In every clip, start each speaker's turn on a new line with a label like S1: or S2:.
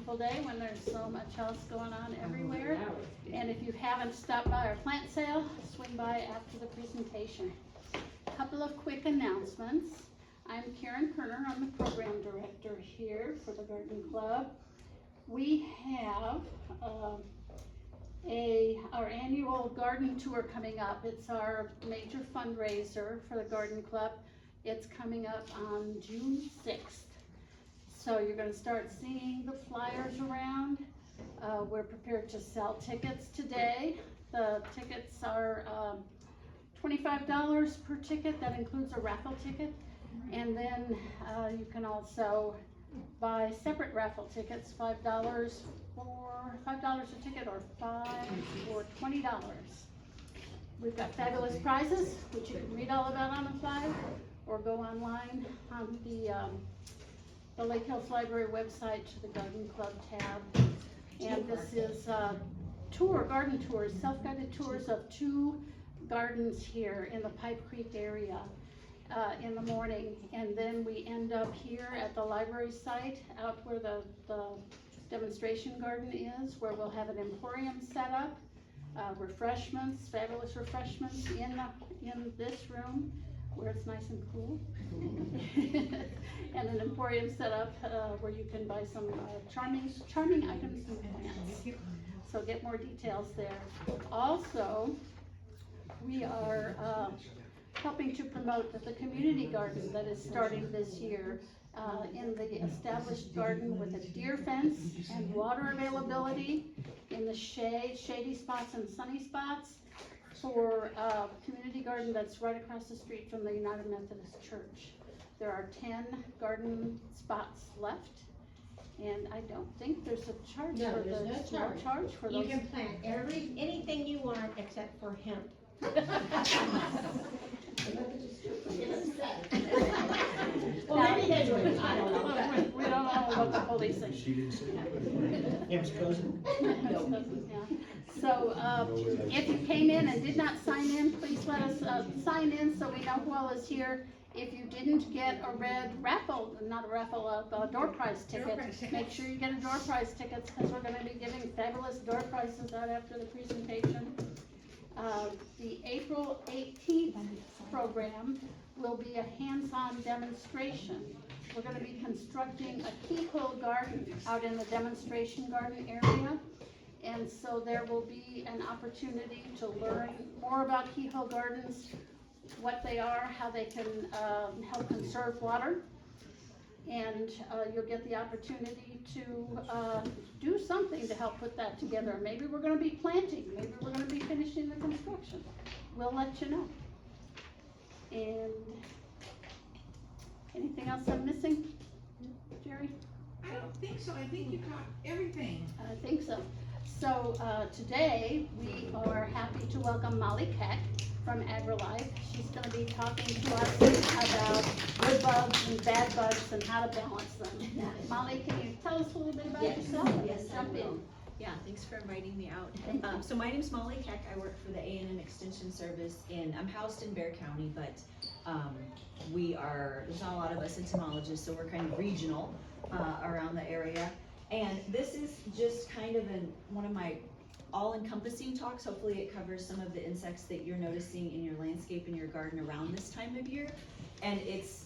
S1: beautiful day when there's so much else going on everywhere. And if you haven't stopped by our plant sale, swing by after the presentation. A couple of quick announcements. I'm Karen Kerner, I'm the program director here for the Garden Club. We have our annual garden tour coming up. It's our major fundraiser for the Garden Club. It's coming up on June 6th. So you're going to start seeing the flyers around. We're prepared to sell tickets today. The tickets are $25 per ticket. That includes a raffle ticket. And then you can also buy separate raffle tickets, $5 a ticket, or $5 or $20. We've got fabulous prizes, which you can read all about on the flyer, or go online on the Lake Hills Library website to the Garden Club tab. And this is garden tours, self-guided tours of 2 gardens here in the Pipe Creek area in the morning. And then we end up here at the library site out where the demonstration garden is, where we'll have an emporium set up, refreshments, fabulous refreshments in this room where it's nice and cool, and an emporium set up where you can buy some charming items and plants. So get more details there. Also, we are helping to promote the community garden that is starting this year in the established garden with a deer fence and water availability in the shady spots and sunny spots, for a community garden that's right across the street from the United Methodist Church. There are 10 garden spots left, and I don't think there's a charge for those. No charge for those.
S2: You can plant anything you want except for hemp. Well, maybe they do. I don't know.
S1: We don't know what the police think.
S3: She didn't say that. Hemp's cousin?
S1: Yeah. So, if you came in and did not sign in, please let us sign in so we know who all is here. If you didn't get a red raffle, not a raffle, a door prize ticket, make sure you get a door prize ticket, because we're going to be giving fabulous door prizes out after the presentation. The April 18th program will be a hands-on demonstration. We're going to be constructing a keyhole garden out in the demonstration garden area. And so there will be an opportunity to learn more about keyhole gardens, what they are, how they can help conserve water. And you'll get the opportunity to do something to help put that together. Maybe we're going to be planting, maybe we're going to be finishing the construction. We'll let you know. And anything else I'm missing, Jerry?
S4: I don't think so. I think you caught everything.
S1: I think so. So today we are happy to welcome Molly Keck from Agrilife. She's going to be talking to us about good bugs and bad bugs and how to balance them. Molly, can you tell us a little bit about yourself?
S5: Yes,
S1: jump in.
S5: Yeah, thanks for inviting me out. So my name's Molly Keck. I work for the A&M Extension Service, and I'm housed in Bear County, but there's not a lot of us entomologists, so we're kind of regional around the area. And this is just kind of one of my all-encompassing talks. Hopefully it covers some of the insects that you're noticing in your landscape and your garden around this time of year. And it's,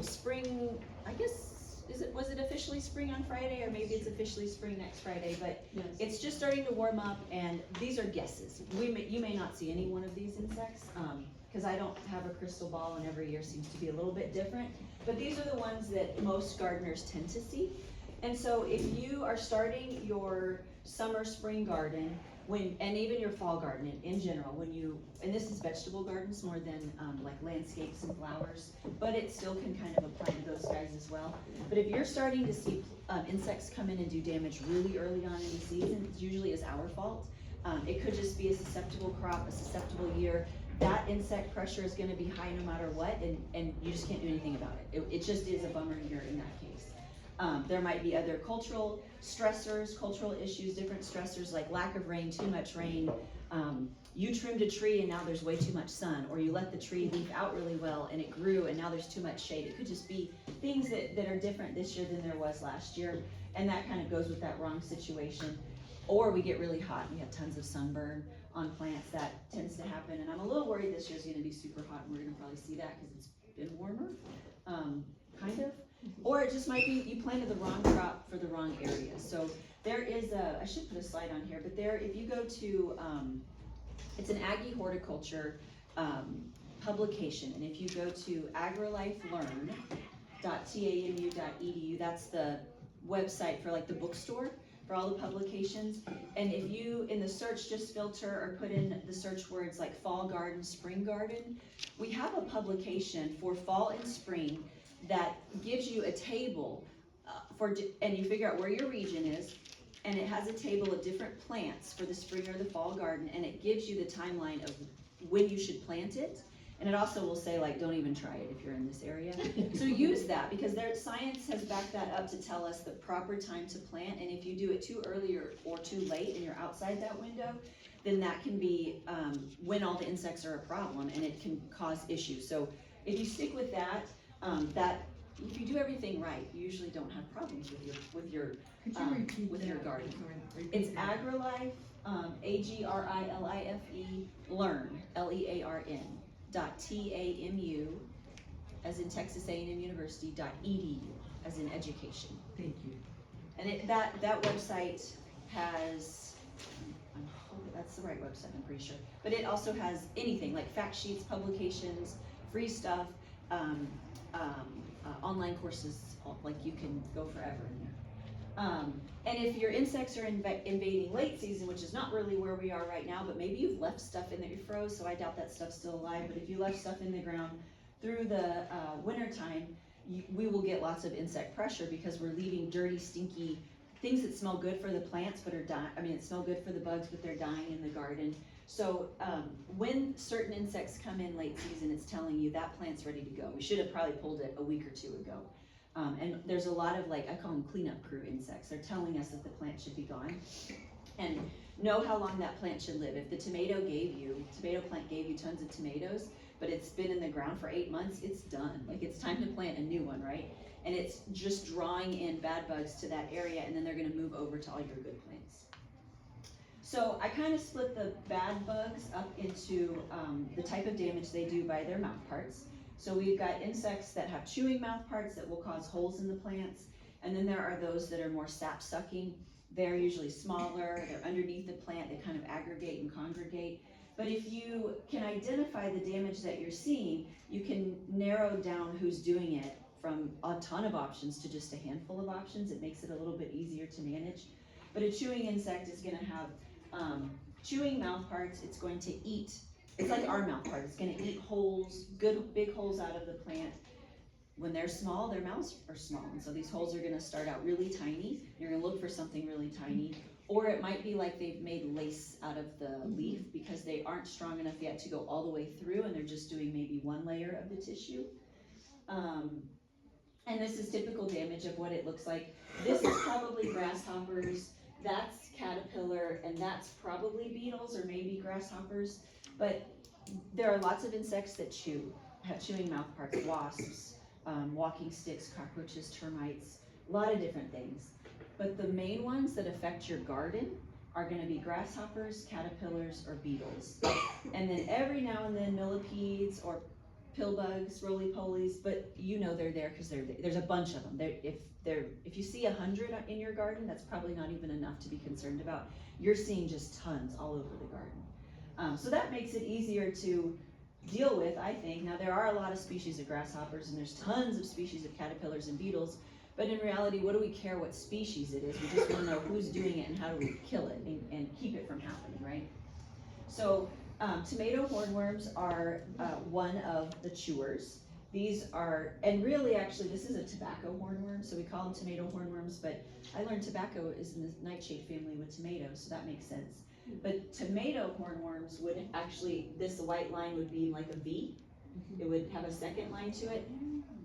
S5: spring, I guess, was it officially spring on Friday, or maybe it's officially spring next Friday, but yes. It's just starting to warm up, and these are guesses. You may not see any one of these insects, because I don't have a crystal ball, and every year seems to be a little bit different, but these are the ones that most gardeners tend to see. And so if you are starting your summer, spring garden, and even your fall garden in general, and this is vegetable gardens more than like landscapes and flowers, but it still can kind of apply to those guys as well. But if you're starting to see insects come in and do damage really early on in the season, it usually is our fault. It could just be a susceptible crop, a susceptible year. That insect pressure is going to be high no matter what, and you just can't do anything about it. It just is a bummer year in that case. There might be other cultural stressors, cultural issues, different stressors like lack of rain, too much rain, You trimmed a tree and now there's way too much sun, or you let the tree leaf out really well and it grew and now there's too much shade. It could just be things that are different this year than there was last year, and that kind of goes with that wrong situation. Or we get really hot and we have tons of sunburn on plants. That tends to happen, and I'm a little worried this year's gonna be super hot, and we're gonna probably see that because it's been warmer, kind of. Or it just might be you planted the wrong crop for the wrong area. So there is I should put a slide on here, but there, if you go to, it's an Aggie horticulture publication, and if you go to agrilifelearn.tamu.edu, that's the website for like the bookstore for all the publications. And if you, in the search, just filter or put in the search words like fall garden, spring garden, we have a publication for fall and spring that gives you a table and you figure out where your region is, and it has a table of different plants for the spring or the fall garden, and it gives you the timeline of when you should plant it. And it also will say, like, don't even try it if you're in this area. So use that, because science has backed that up to tell us the proper time to plant, and if you do it too early or too late and you're outside that window, then that can be when all the insects are a problem, and it can cause issues. So if you stick with that, if you do everything right, you usually don't have problems with your garden. It's Agrilife, AGRILIFE, learn, LEARN, .TAMU, as in Texas A&M University, .edu, as in education.
S3: Thank you.
S5: And that website has, I'm hoping that's the right website, I'm pretty sure. But it also has anything like fact sheets, publications, free stuff, online courses, like you can go forever in there. And if your insects are invading late season, which is not really where we are right now, but maybe you've left stuff in that you froze, so I doubt that stuff's still alive, but if you left stuff in the ground through the winter time, we will get lots of insect pressure because we're leaving dirty, stinky things that smell good for the plants but are dying. I mean, it smell good for the bugs, but they're dying in the garden. So when certain insects come in late season, it's telling you that plant's ready to go. We should have probably pulled it a week or two ago. And there's a lot of, like, I call them cleanup crew insects. They're telling us that the plant should be gone. And know how long that plant should live. If the tomato plant gave you tons of tomatoes, but it's been in the ground for 8 months, it's done. Like, it's time to plant a new one, right? And it's just drawing in bad bugs to that area, and then they're gonna move over to all your good plants. So I kind of split the bad bugs up into the type of damage they do by their mouth parts. So we've got insects that have chewing mouth parts that will cause holes in the plants, and then there are those that are more sap sucking. They're usually smaller, they're underneath the plant, they kind of aggregate and congregate. But if you can identify the damage that you're seeing, you can narrow down who's doing it from a ton of options to just a handful of options. It makes it a little bit easier to manage. But a chewing insect is gonna have chewing mouth parts. It's going to eat, it's like our mouth part, it's gonna eat holes, good big holes out of the plant. When they're small, their mouths are small, and so these holes are gonna start out really tiny. You're gonna look for something really tiny, or it might be like they've made lace out of the leaf because they aren't strong enough yet to go all the way through, and they're just doing maybe one layer of the tissue. And this is typical damage of what it looks like. This is probably grasshoppers, that's caterpillar, and that's probably beetles or maybe grasshoppers. But there are lots of insects that have chewing mouth parts, wasps, walking sticks, cockroaches, termites, a lot of different things. But the main ones that affect your garden are gonna be grasshoppers, caterpillars, or beetles. And then every now and then millipedes or pill bugs, roly-polies, but you know they're there because there's a bunch of them. If you see 100 in your garden, that's probably not even enough to be concerned about. You're seeing just tons all over the garden. So that makes it easier to deal with, I think. Now there are a lot of species of grasshoppers and there's tons of species of caterpillars and beetles, but in reality, what do we care what species it is? We just want to know who's doing it and how do we kill it and keep it from happening, right? So tomato hornworms are one of the chewers. These are, and really actually this is a tobacco hornworm, so we call them tomato hornworms, but I learned tobacco is in the nightshade family with tomatoes, so that makes sense. But tomato hornworms would actually, this white line would be like a V. It would have a second line to it.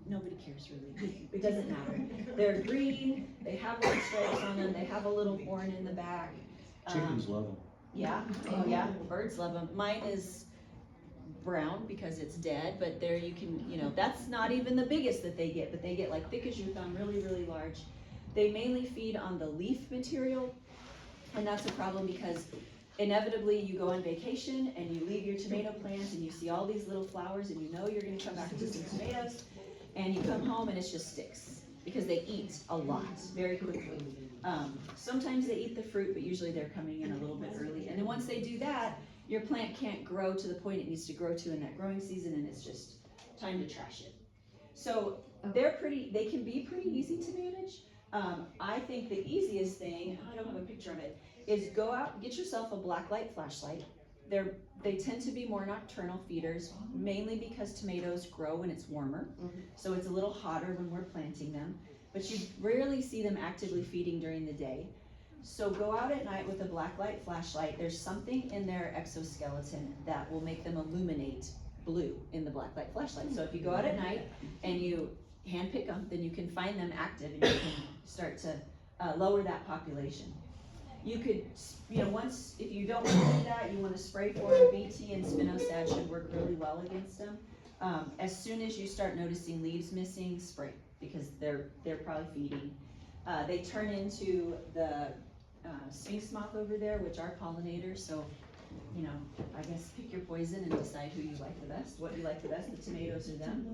S5: Nobody cares really, it doesn't matter. They're green, they have white stripes on them, they have a little horn in the back.
S3: Chickens love them.
S5: Yeah, oh yeah, birds love them. Mine is brown because it's dead, but there you can, that's not even the biggest that they get, but they get like thick as your thumb, really, really large. They mainly feed on the leaf material, and that's a problem because inevitably you go on vacation and you leave your tomato plants and you see all these little flowers and you know you're gonna come back to some tomatoes, and you come home and it's just sticks because they eat a lot very quickly. Sometimes they eat the fruit, but usually they're coming in a little bit early, and then once they do that, your plant can't grow to the point it needs to grow to in that growing season, and it's just time to trash it. So they can be pretty easy to manage. I think the easiest thing, I don't have a picture of it, is go out, get yourself a black light flashlight. They tend to be more nocturnal feeders, mainly because tomatoes grow when it's warmer, so it's a little hotter when we're planting them, but you rarely see them actively feeding during the day. So go out at night with a black light flashlight. There's something in their exoskeleton that will make them illuminate blue in the black light flashlight. So if you go out at night and you hand pick them, then you can find them active and you can start to lower that population. You could, once, if you don't want to do that, you want to spray for them. BT and spinosad should work really well against them. As soon as you start noticing leaves missing, spray, because they're probably feeding. They turn into the sphinx moth over there, which are pollinators, so, I guess pick your poison and decide who you like the best, what you like the best, the tomatoes or them.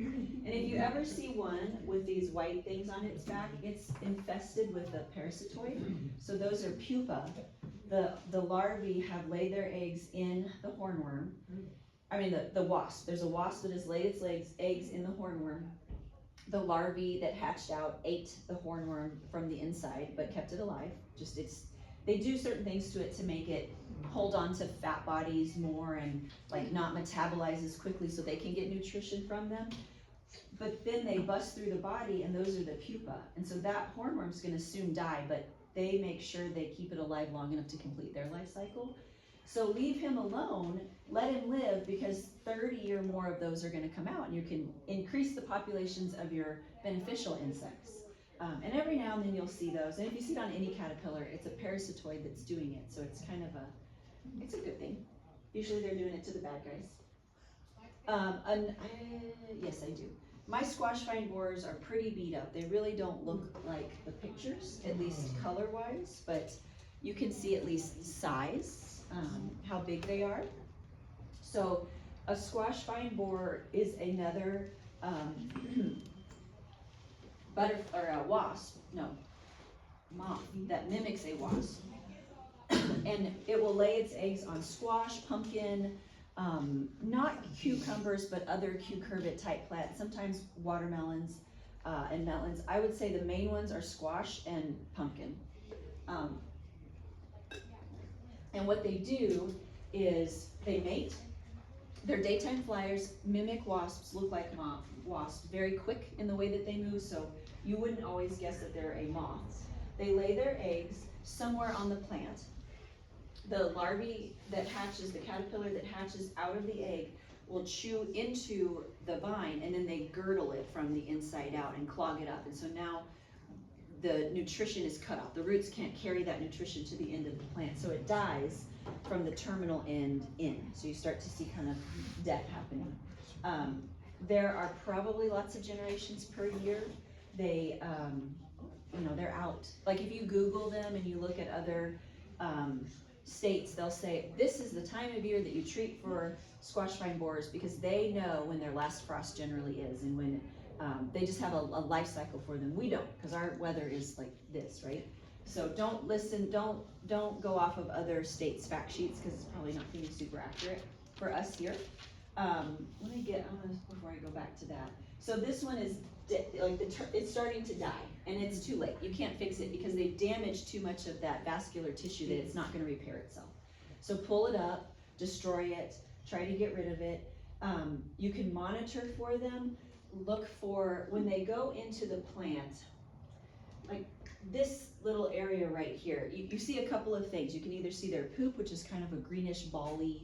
S5: And if you ever see one with these white things on its back, it's infested with a parasitoid, so those are pupa. The larvae have laid their eggs in the hornworm, the wasp. There's a wasp that has laid its eggs in the hornworm. The larvae that hatched out ate the hornworm from the inside, but kept it alive. They do certain things to it to make it hold on to fat bodies more and not metabolize as quickly so they can get nutrition from them. But then they bust through the body and those are the pupa. And so that hornworm's gonna soon die, but they make sure they keep it alive long enough to complete their life cycle. So leave him alone, let him live, because 30 or more of those are gonna come out and you can increase the populations of your beneficial insects. And every now and then you'll see those, and if you see it on any caterpillar, it's a parasitoid that's doing it, so it's kind of it's a good thing. Usually they're doing it to the bad guys. Yes, I do. My squash vine borers are pretty beat up. They really don't look like the pictures, at least color-wise, but you can see at least size, how big they are. So a squash vine borer is another moth that mimics a wasp. And it will lay its eggs on squash, pumpkin, not cucumbers, but other cucurbit type plants, sometimes watermelons and melons. I would say the main ones are squash and pumpkin. And what they do is they mate. They're daytime flyers, mimic wasps, look like wasps, very quick in the way that they move, so you wouldn't always guess that they're a moth. They lay their eggs somewhere on the plant. The larvae that hatches, the caterpillar that hatches out of the egg, will chew into the vine and then they girdle it from the inside out and clog it up. And so now the nutrition is cut off. The roots can't carry that nutrition to the end of the plant. So it dies from the terminal end in. So you start to see kind of death happening. There are probably lots of generations per year. They, they're out. Like if you Google them and you look at other states, they'll say, this is the time of year that you treat for squash vine borers, because they know when their last frost generally is and when they just have a life cycle for them. We don't, because our weather is like this, right? So don't listen, don't go off of other states' fact sheets, because it's probably not going to be super accurate for us here. Before I go back to that. So this one is, it's starting to die, and it's too late. You can't fix it because they've damaged too much of that vascular tissue that it's not going to repair itself. So pull it up, destroy it, try to get rid of it. You can monitor for them. Look for, when they go into the plant, like this little area right here, you see a couple of things. You can either see their poop, which is kind of a greenish bally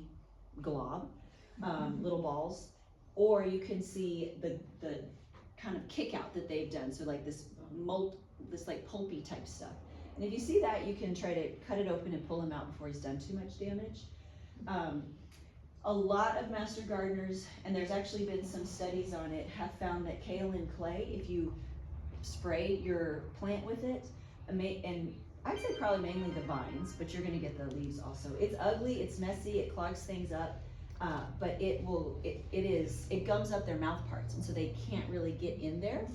S5: glob, little balls, or you can see the kind of kick out that they've done. So like this like pulpy type stuff. And if you see that, you can try to cut it open and pull him out before he's done too much damage. A lot of master gardeners, and there's actually been some studies on it, have found that kaolin clay, if you spray your plant with it, and I'd say probably mainly the vines, but you're gonna get the leaves also. It's ugly, it's messy, it clogs things up, but it gums up their mouth parts, and so they can't really get in there,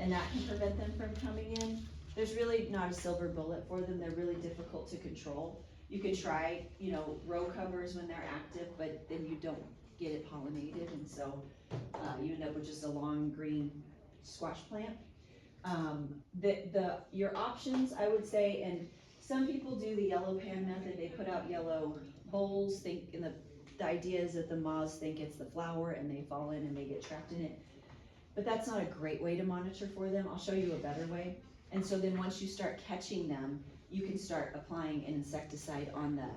S5: and that can prevent them from coming in. There's really not a silver bullet for them, they're really difficult to control. You can try, row covers when they're active, but then you don't get it pollinated, and so you end up with just a long green squash plant. Your options, I would say, and some people do the yellow pan method, they put out yellow bowls, the idea is that the moths think it's the flower and they fall in and they get trapped in it. But that's not a great way to monitor for them. I'll show you a better way. And so then once you start catching them, you can start applying an insecticide on that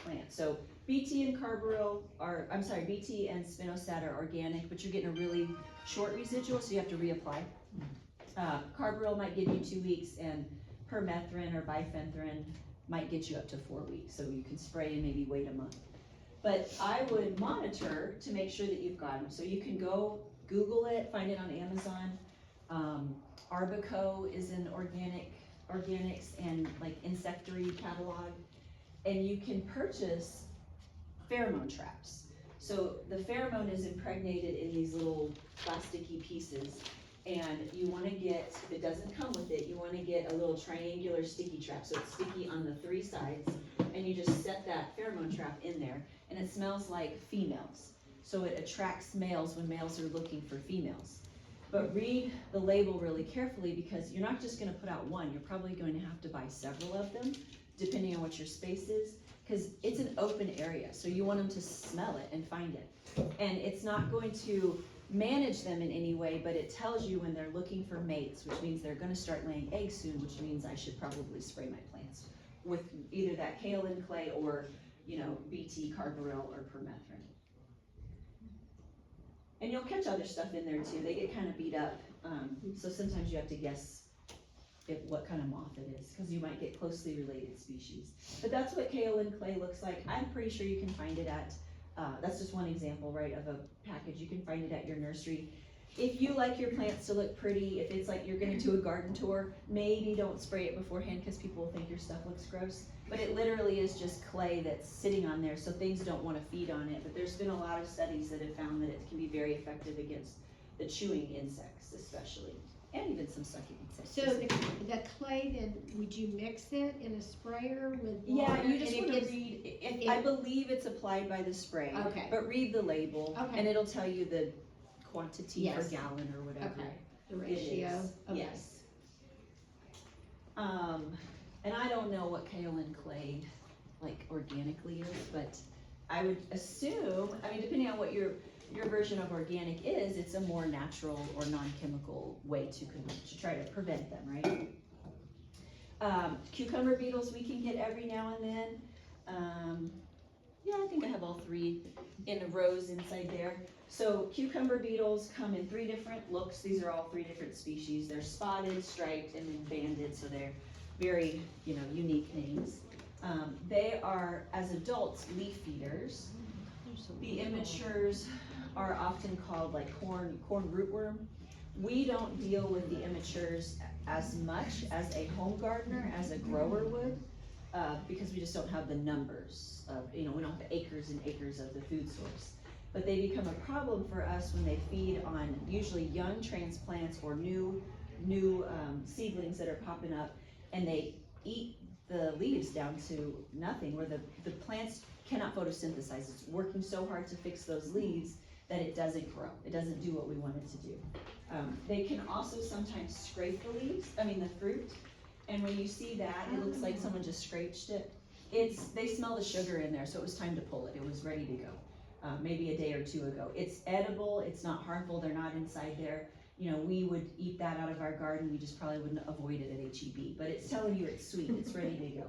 S5: plant. So BT and BT and spinosad are organic, but you're getting a really short residual, so you have to reapply. Carbaryl might give you 2 weeks, and permethrin or bifenthrin might get you up to 4 weeks, so you can spray and maybe wait a month. But I would monitor to make sure that you've got them. So you can go Google it, find it on Amazon. Arbico is an organics and like insectary catalog, and you can purchase pheromone traps. So the pheromone is impregnated in these little plasticky pieces, and you want to get, if it doesn't come with it, you want to get a little triangular sticky trap, so it's sticky on the 3 sides, and you just set that pheromone trap in there, and it smells like females, so it attracts males when males are looking for females. But read the label really carefully, because you're not just going to put out one, you're probably going to have to buy several of them, depending on what your space is, because it's an open area, so you want them to smell it and find it. And it's not going to manage them in any way, but it tells you when they're looking for mates, which means they're going to start laying eggs soon, which means I should probably spray my plants with either that kaolin clay or, BT, carbaryl, or permethrin. And you'll catch other stuff in there too. They get kind of beat up, so sometimes you have to guess what kind of moth it is, because you might get closely related species. But that's what kaolin clay looks like. I'm pretty sure you can find it at, that's just one example, right, of a package. You can find it at your nursery. If you like your plants to look pretty, if it's like you're going to do a garden tour, maybe don't spray it beforehand, because people will think your stuff looks gross. But it literally is just clay that's sitting on there, so things don't want to feed on it. But there's been a lot of studies that have found that it can be very effective against the chewing insects, especially, and even some sucking insects.
S2: So the clay, then, would you mix it in a sprayer with water?
S5: Yeah, you just
S2: and
S5: want to read, I believe it's applied by the spray.
S2: Okay.
S5: But read the label,
S2: Okay.
S5: and it'll tell you the quantity
S2: Yes.
S5: per gallon or whatever.
S2: Okay, the
S5: it
S2: ratio.
S5: is.
S2: Okay.
S5: Yes. And I don't know what kaolin clay, like, organically is, but I would assume, depending on what your version of organic is, it's a more natural or non-chemical way to try to prevent them, right? Cucumber beetles we can get every now and then. Yeah, I think I have all 3 in rows inside there. So cucumber beetles come in 3 different looks. These are all 3 different species. They're spotted, striped, and then banded, so they're very, unique names. They are, as adults, leaf feeders. The immatures are often called like corn rootworm. We don't deal with the immatures as much as a home gardener, as a grower would, because we just don't have the numbers of, we don't have the acres and acres of the food source. But they become a problem for us when they feed on usually young transplants or new seedlings that are popping up, and they eat the leaves down to nothing, where the plants cannot photosynthesize. It's working so hard to fix those leaves that it doesn't grow. It doesn't do what we want it to do. They can also sometimes scrape the leaves, the fruit, and when you see that, it looks like someone just scratched it. They smell the sugar in there, so it was time to pull it. It was ready to go, maybe a day or 2 ago. It's edible, it's not harmful, they're not inside there. We would eat that out of our garden, we just probably wouldn't avoid it at HEB, but it's telling you it's sweet, it's ready to go.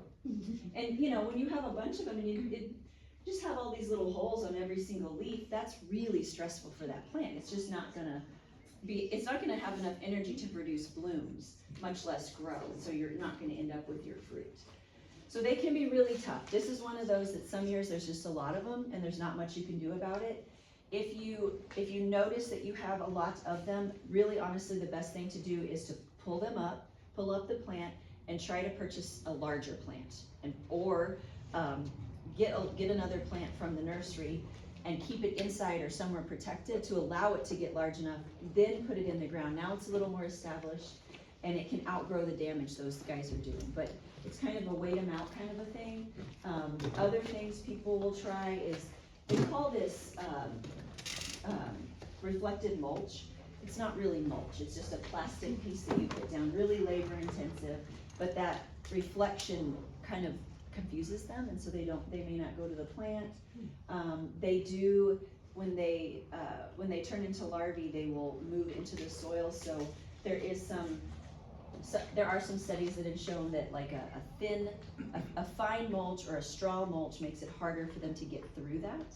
S5: And when you have a bunch of them and you just have all these little holes on every single leaf, that's really stressful for that plant. It's just not gonna, it's not gonna have enough energy to produce blooms, much less grow, so you're not gonna end up with your fruit. So they can be really tough. This is one of those that some years there's just a lot of them and there's not much you can do about it. If you notice that you have a lot of them, really honestly the best thing to do is to pull up the plant and try to purchase a larger plant, or get another plant from the nursery and keep it inside or somewhere protected to allow it to get large enough, then put it in the ground. Now it's a little more established and it can outgrow the damage those guys are doing, but it's kind of a wait them out kind of a thing. Other things people will try is, they call this reflected mulch. It's not really mulch, it's just a plastic piece that you put down, really labor intensive, but that reflection kind of confuses them, and so they may not go to the plant. They do, when they turn into larvae, they will move into the soil, so there are some studies that have shown that like a fine mulch or a straw mulch makes it harder for them to get through that.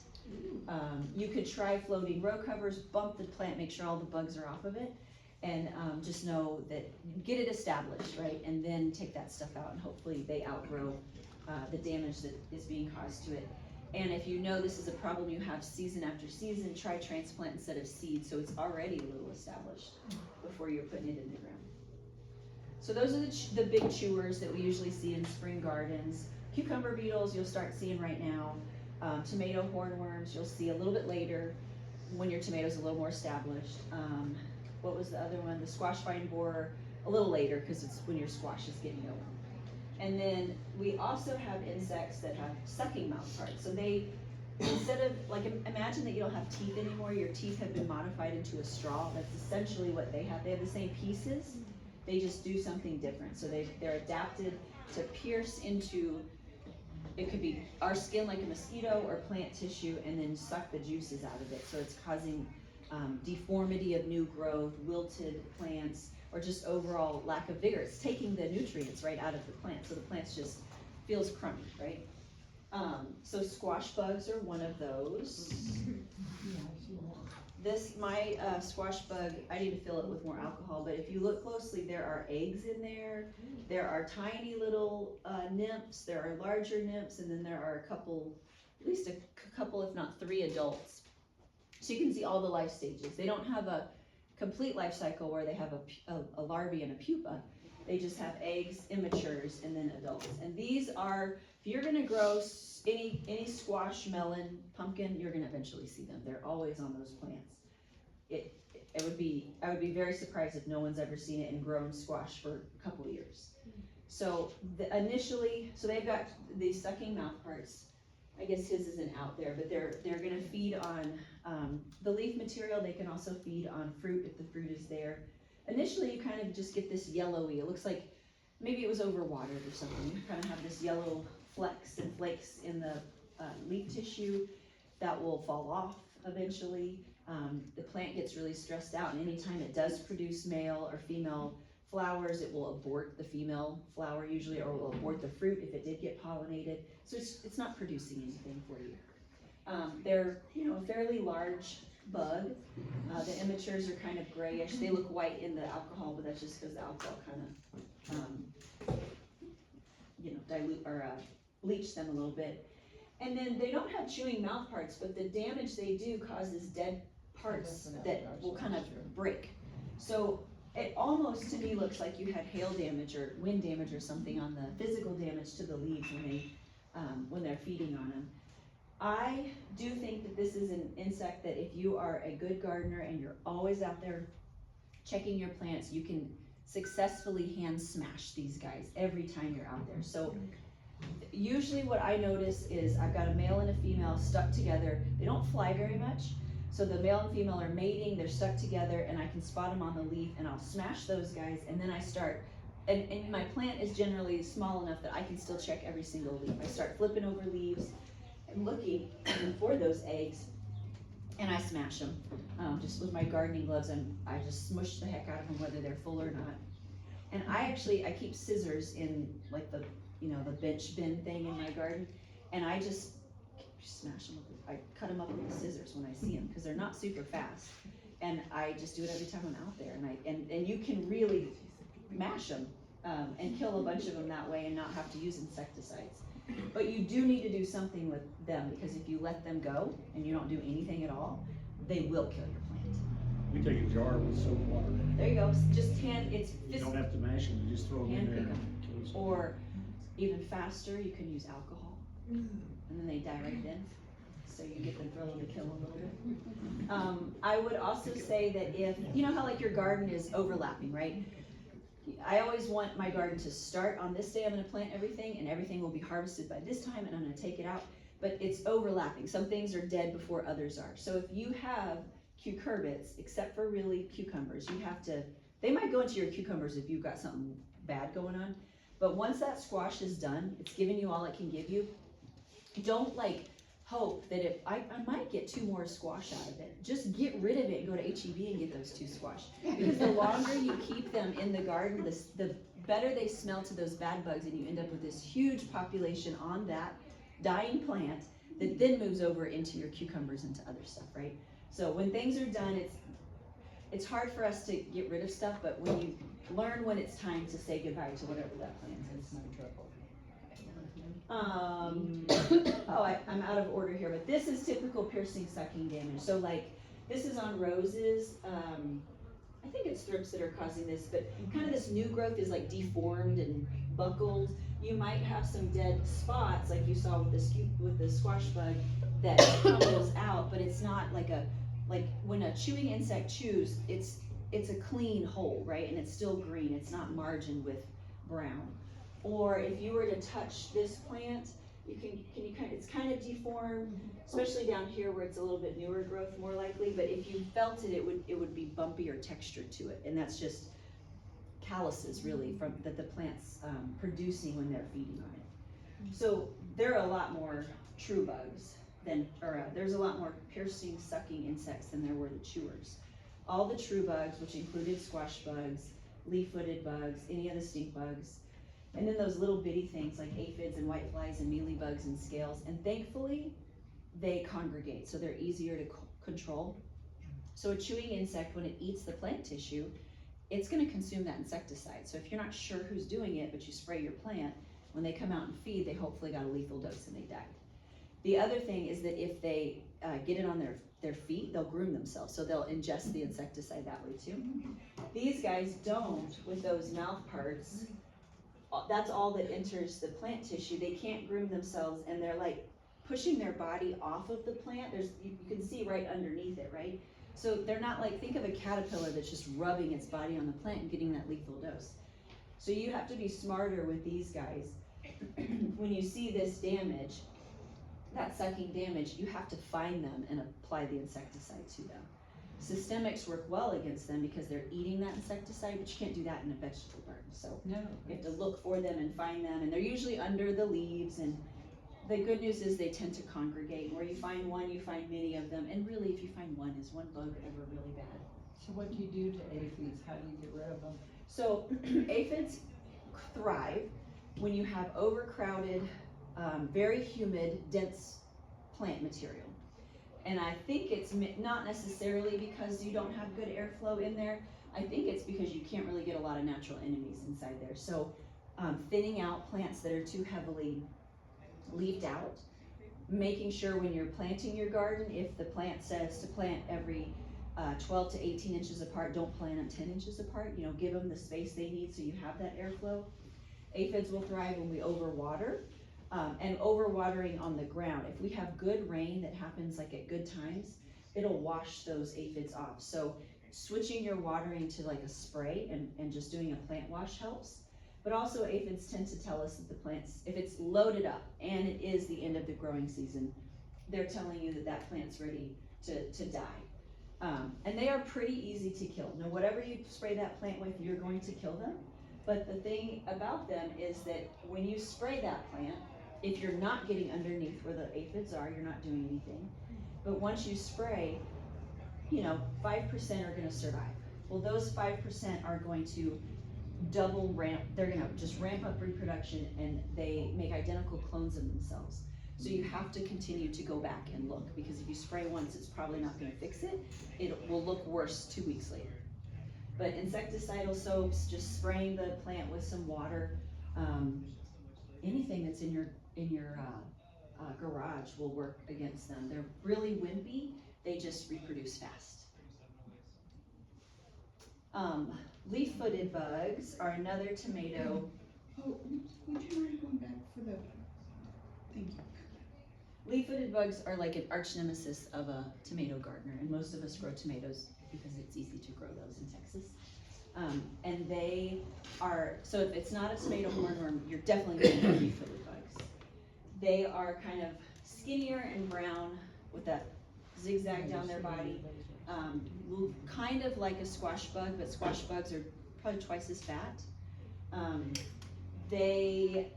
S5: You could try floating row covers, bump the plant, make sure all the bugs are off of it, and just know that, get it established, right? And then take that stuff out and hopefully they outgrow the damage that is being caused to it. And if you know this is a problem you have season after season, try transplant instead of seed, so it's already a little established before you're putting it in the ground. So those are the big chewers that we usually see in spring gardens. Cucumber beetles you'll start seeing right now. Tomato hornworms you'll see a little bit later when your tomato's a little more established. What was the other one? The squash vine borer a little later because it's when your squash is getting going. And then we also have insects that have sucking mouth parts. So they, instead of, like, imagine that you don't have teeth anymore, your teeth have been modified into a straw. That's essentially what they have. They have the same pieces, they just do something different. So they're adapted to pierce into, it could be our skin like a mosquito or plant tissue, and then suck the juices out of it. So it's causing deformity of new growth, wilted plants, or just overall lack of vigor. It's taking the nutrients right out of the plant, so the plant just feels crummy, right? So squash bugs are one of those. My squash bug, I need to fill it with more alcohol, but if you look closely, there are eggs in there. There are tiny little nymphs, there are larger nymphs, and then there are at least a couple, if not 3 adults. So you can see all the life stages. They don't have a complete life cycle where they have a larvae and a pupa. They just have eggs, immatures, and then adults. And these are, if you're gonna grow any squash, melon, pumpkin, you're gonna eventually see them. They're always on those plants. I would be very surprised if no one's ever seen it and grown squash for a couple of years. So so they've got these sucking mouth parts. I guess his isn't out there, but they're gonna feed on the leaf material. They can also feed on fruit if the fruit is there. Initially, you kind of just get this yellowy, it looks like maybe it was overwatered or something. You kind of have this yellow flecks and flakes in the leaf tissue that will fall off eventually. The plant gets really stressed out, and anytime it does produce male or female flowers, it will abort the female flower usually, or will abort the fruit if it did get pollinated. So it's not producing anything for you. They're a fairly large bug. The immatures are kind of grayish. They look white in the alcohol, but that's just because the alcohol kind of dilute or bleach them a little bit. And then they don't have chewing mouth parts, but the damage they do causes dead parts that will kind of break. So it almost to me looks like you had hail damage or wind damage or something on the physical damage to the leaves when they're feeding on them. I do think that this is an insect that if you are a good gardener and you're always out there checking your plants, you can successfully hand smash these guys every time you're out there. So usually what I notice is I've got a male and a female stuck together. They don't fly very much. So the male and female are mating, they're stuck together, and I can spot them on the leaf, and I'll smash those guys, and then I start, and my plant is generally small enough that I can still check every single leaf. I start flipping over leaves and looking for those eggs, and I smash them. Just with my gardening gloves, I just smush the heck out of them, whether they're full or not. And I keep scissors in like the bench bin thing in my garden, and I just smash them I cut them up with the scissors when I see them, because they're not super fast. And I just do it every time I'm out there, and you can really mash them, and kill a bunch of them that way and not have to use insecticides. But you do need to do something with them, because if you let them go and you don't do anything at all, they will kill your plant.
S3: We take a jar with soap water in it.
S5: There you go, it's
S3: You don't have to mash them, you just throw them in
S5: Hand
S3: there.
S5: pick
S3: and
S5: 'em.
S3: it kills them.
S5: Or even faster, you can use alcohol, and then they die right then. So you get the thrill of the kill a little bit. I would also say that if, you know how like your garden is overlapping, right? I always want my garden to start on this day, I'm gonna plant everything, and everything will be harvested by this time, and I'm gonna take it out. But it's overlapping, some things are dead before others are. So if you have cucurbits, except for really cucumbers, you have to, they might go into your cucumbers if you've got something bad going on. But once that squash is done, it's giving you all it can give you. Don't like hope that if I might get 2 more squash out of it. Just get rid of it and go to HEB and get those 2 squash. Because the longer you keep them in the garden, the better they smell to those bad bugs, and you end up with this huge population on that dying plant that then moves over into your cucumbers and to other stuff, right? So when things are done, it's hard for us to get rid of stuff, but when you learn when it's time to say goodbye to whatever that plant is. I'm out of order here, but this is typical piercing sucking damage. So like, this is on roses. I think it's thrips that are causing this, but kind of this new growth is like deformed and buckled. You might have some dead spots like you saw with the squash bug that crumbles out, but it's not like when a chewing insect chews, it's a clean hole, right? And it's still green, it's not margined with brown. Or if you were to touch this plant, it's kind of deformed, especially down here where it's a little bit newer growth more likely, but if you felt it, it would be bumpy or textured to it, and that's just calluses really that the plant's producing when they're feeding on it. So there are a lot more true bugs there's a lot more piercing, sucking insects than there were the chewers. All the true bugs, which included squash bugs, leaf-footed bugs, any of the stink bugs, and then those little bitty things like aphids and whiteflies and mealybugs and scales, and thankfully they congregate, so they're easier to control. So a chewing insect, when it eats the plant tissue, it's going to consume that insecticide. So if you're not sure who's doing it, but you spray your plant, when they come out and feed, they hopefully got a lethal dose and they died. The other thing is that if they get it on their feet, they'll groom themselves, so they'll ingest the insecticide that way too. These guys don't with those mouth parts. That's all that enters the plant tissue. They can't groom themselves, and they're like pushing their body off of the plant. You can see right underneath it, right? So they're not like, think of a caterpillar that's just rubbing its body on the plant and getting that lethal dose. So you have to be smarter with these guys. When you see this damage, that sucking damage, you have to find them and apply the insecticide to them. Systemics work well against them because they're eating that insecticide, but you can't do that in a vegetable garden. So you have to look for them and find them, and they're usually under the leaves. And the good news is they tend to congregate. Where you find one, you find many of them. And really, if you find one, is one bug ever really bad?
S6: So what do you do to aphids? How do you get rid of them?
S5: So aphids thrive when you have overcrowded, very humid, dense plant material. And I think it's not necessarily because you don't have good airflow in there. I think it's because you can't really get a lot of natural enemies inside there. So thinning out plants that are too heavily leafed out, making sure when you're planting your garden, if the plant says to plant every 12 to 18 inches apart, don't plant them 10 inches apart. You know, give them the space they need so you have that airflow. Aphids will thrive when we overwater. And overwatering on the ground. If we have good rain that happens like at good times, it'll wash those aphids off. So switching your watering to like a spray and just doing a plant wash helps. But also aphids tend to tell us that the plants, if it's loaded up and it is the end of the growing season, they're telling you that that plant's ready to die. And they are pretty easy to kill. Now whatever you spray that plant with, you're going to kill them. But the thing about them is that when you spray that plant, if you're not getting underneath where the aphids are, you're not doing anything. But once you spray, 5% are gonna survive. Well, those 5% are going to double ramp, they're gonna just ramp up reproduction, and they make identical clones of themselves. So you have to continue to go back and look, because if you spray once, it's probably not gonna fix it. It will look worse 2 weeks later. But insecticidal soaps, just spraying the plant with some water, anything that's in your garage will work against them. They're really wimpy, they just reproduce fast. Leaf-footed bugs are another tomato.
S4: Oh, would you mind going back for the, thank you.
S5: Leaf-footed bugs are like an arch nemesis of a tomato gardener, and most of us grow tomatoes because it's easy to grow those in Texas. And they are, so if it's not a tomato hornworm, you're definitely going to get leaf-footed bugs. They are kind of skinnier and brown with that zigzag down their body. Kind of like a squash bug, but squash bugs are probably twice as fat. They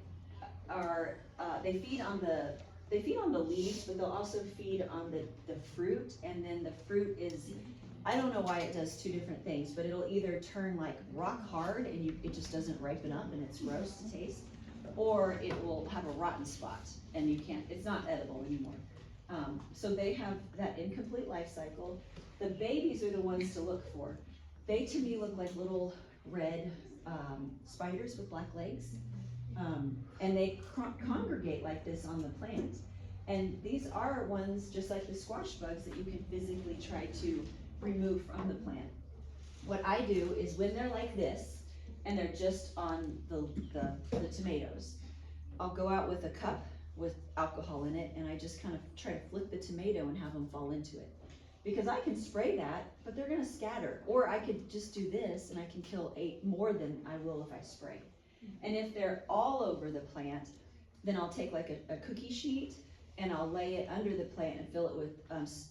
S5: are, they feed on the leaves, but they'll also feed on the fruit, and then the fruit is, I don't know why it does two different things, but it'll either turn like rock hard and it just doesn't ripen up and it's gross to taste, or it will have a rotten spot and it's not edible anymore. So they have that incomplete life cycle. The babies are the ones to look for. They to me look like little red spiders with black legs. And they congregate like this on the plant. And these are ones, just like the squash bugs, that you can physically try to remove from the plant. What I do is when they're like this, and they're just on the tomatoes, I'll go out with a cup with alcohol in it, and I just kind of try to flick the tomato and have them fall into it. Because I can spray that, but they're gonna scatter. Or I could just do this, and I can kill 8 more than I will if I spray. And if they're all over the plant, then I'll take like a cookie sheet and I'll lay it under the plant and fill it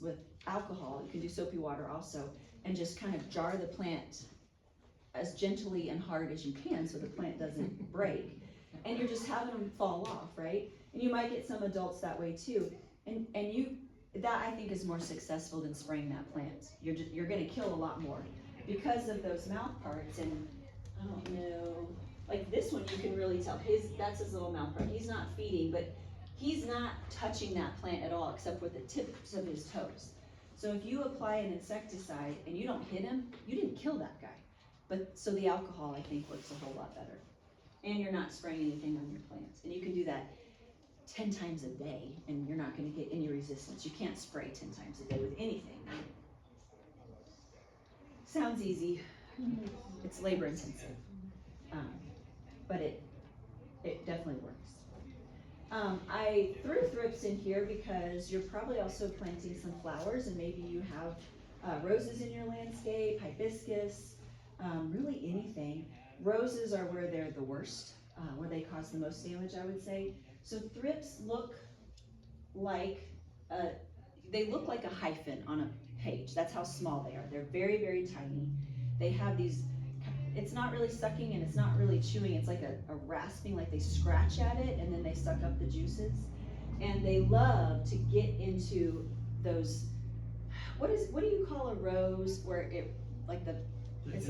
S5: with alcohol. You can do soapy water also, and just kind of jar the plant as gently and hard as you can so the plant doesn't break. And you're just having them fall off, right? And you might get some adults that way too. And that I think is more successful than spraying that plant. You're gonna kill a lot more because of those mouth parts. And I don't know, like this one, you can really tell that's his little mouth part. He's not feeding, but he's not touching that plant at all except with the tips of his toes. So if you apply an insecticide and you don't hit him, you didn't kill that guy. But so the alcohol, I think, works a whole lot better. And you're not spraying anything on your plants. And you can do that 10 times a day and you're not gonna get any resistance. You can't spray 10 times a day with anything. Sounds easy. It's labor intensive. But it definitely works. I threw thrips in here because you're probably also planting some flowers, and maybe you have roses in your landscape, hibiscus, really anything. Roses are where they're the worst, where they cause the most damage, I would say. So thrips look like a hyphen on a page. That's how small they are. They're very, very tiny. They have these, it's not really sucking and it's not really chewing. It's like a rasping, like they scratch at it and then they suck up the juices. And they love to get into those, what do you call a rose where it, like
S3: The hips.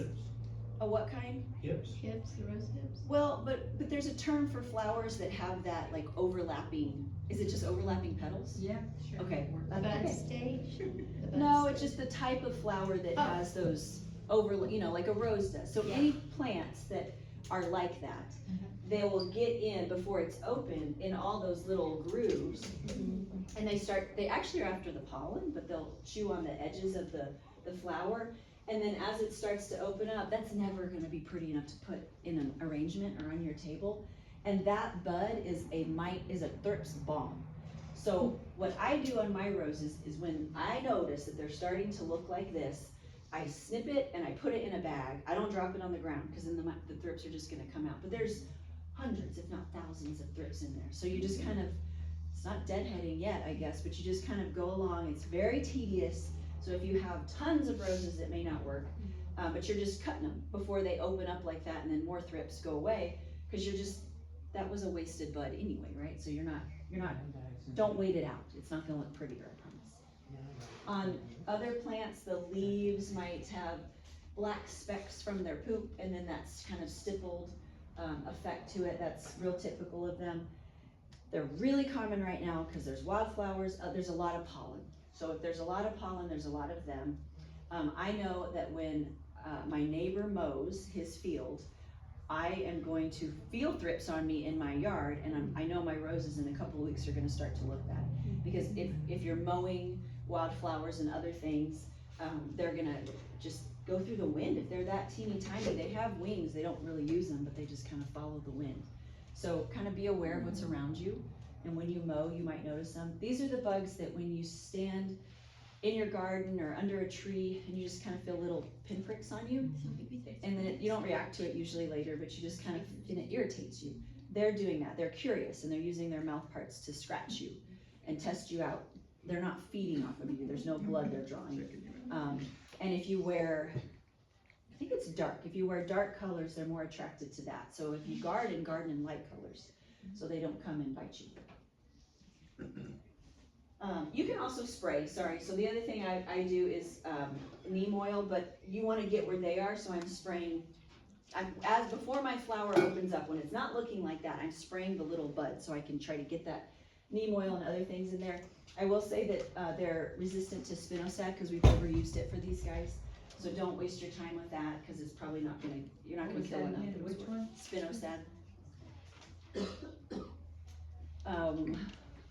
S5: a what kind?
S3: Hips.
S2: Hips, the rose hips?
S5: Well, but there's a term for flowers that have that like overlapping, is it just overlapping petals?
S6: Yeah, sure.
S5: Okay.
S2: Bud
S5: Okay.
S2: stage? The bud
S5: No, it's
S2: stage.
S5: just the type of flower that
S2: Oh.
S5: has those like a rose does. So
S2: Yeah.
S5: any plants that are like that, they will get in before it's open in all those little grooves. And they actually are after the pollen, but they'll chew on the edges of the flower. And then as it starts to open up, that's never gonna be pretty enough to put in an arrangement or on your table. And that bud is a thrips bomb. So what I do on my roses is when I notice that they're starting to look like this, I snip it and I put it in a bag. I don't drop it on the ground because then the thrips are just gonna come out. But there's hundreds, if not thousands of thrips in there. So you just kind of, it's not deadheading yet, I guess, but you just kind of go along. It's very tedious. So if you have tons of roses, it may not work. But you're just cutting them before they open up like that and then more thrips go away because that was a wasted bud anyway, right? So you're not, don't wait it out. It's not gonna look prettier, I promise. On other plants, the leaves might have black specks from their poop, and then that's kind of stippled effect to it. That's real typical of them. They're really common right now because there's wildflowers, there's a lot of pollen. So if there's a lot of pollen, there's a lot of them. I know that when my neighbor mows his field, I am going to field thrips on me in my yard, and I know my roses in a couple of weeks are gonna start to look bad. Because if you're mowing wildflowers and other things, they're gonna just go through the wind. If they're that teeny tiny, they have wings, they don't really use them, but they just kind of follow the wind. So kind of be aware of what's around you, and when you mow, you might notice them. These are the bugs that when you stand in your garden or under a tree and you just kind of feel little pinpricks on you, and then you don't react to it usually later, but you just kind of, and it irritates you. They're doing that, they're curious, and they're using their mouth parts to scratch you and test you out. They're not feeding off of you, there's no blood they're drawing. And if you wear, I think it's dark, if you wear dark colors, they're more attracted to that. So if you garden in light colors, so they don't come and bite you. You can also spray, sorry, so the other thing I do is neem oil, but you wanna get where they are, so I'm spraying, as before my flower opens up, when it's not looking like that, I'm spraying the little bud, so I can try to get that neem oil and other things in there. I will say that they're resistant to spinosad, because we've never used it for these guys, so don't waste your time with that, because it's probably not gonna, you're not gonna kill enough.
S6: Which one?
S5: Spinosad.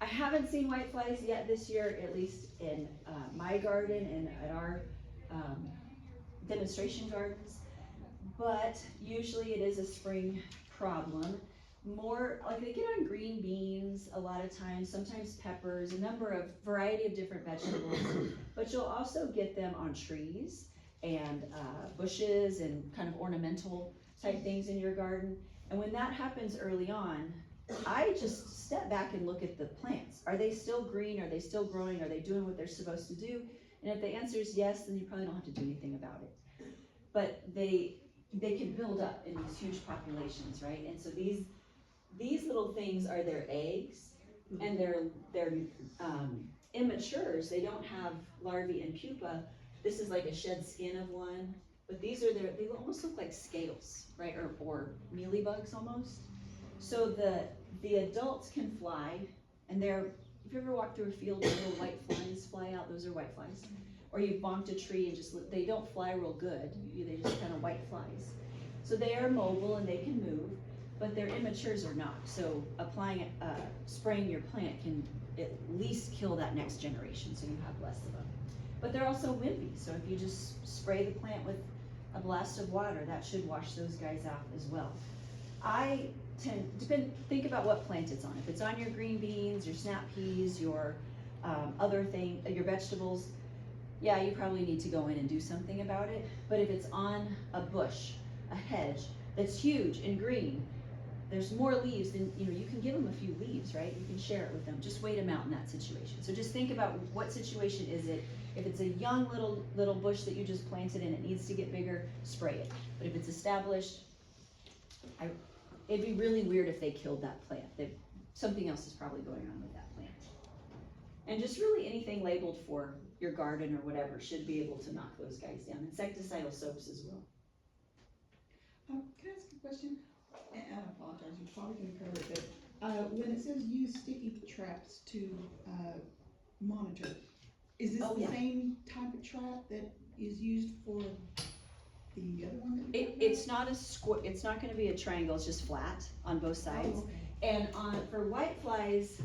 S5: I haven't seen whiteflies yet this year, at least in my garden and at our demonstration gardens, but usually it is a spring problem. More, like they get on green beans a lot of times, sometimes peppers, a variety of different vegetables, but you'll also get them on trees and bushes and kind of ornamental type things in your garden. And when that happens early on, I just step back and look at the plants. Are they still green? Are they still growing? Are they doing what they're supposed to do? And if the answer is yes, then you probably don't have to do anything about it. But they can build up in these huge populations, right? And so these little things are their eggs, and they're immatures. They don't have larvae and pupa. This is like a shed skin of one, but these are they almost look like scales, right? Or mealybugs almost. So the adults can fly, and if you ever walk through a field where little white flies fly out, those are white flies. Or you've bonked a tree and they don't fly real good, they just kind of white flies. So they are mobile and they can move, but their immatures are not. So spraying your plant can at least kill that next generation, so you have less of them. But they're also wimpy, so if you just spray the plant with a blast of water, that should wash those guys out as well. I think about what plant it's on. If it's on your green beans, your snap peas, your your vegetables, yeah, you probably need to go in and do something about it. But if it's on a bush, a hedge that's huge and green, there's more leaves than, you can give them a few leaves, right? You can share it with them. Just wait them out in that situation. So just think about what situation is it. If it's a young little bush that you just planted and it needs to get bigger, spray it. But if it's established, it'd be really weird if they killed that plant. Something else is probably going on with that plant. And just really anything labeled for your garden or whatever should be able to knock those guys down. Insecticidal soaps as well.
S4: Can I ask a question? And I apologize, you're probably gonna cover it, but when it says use sticky traps to monitor, is this the same type of trap that is used for the other one that you're
S5: It's not it's not gonna be a triangle, it's just flat on both sides.
S4: Oh, okay.
S5: And for whiteflies,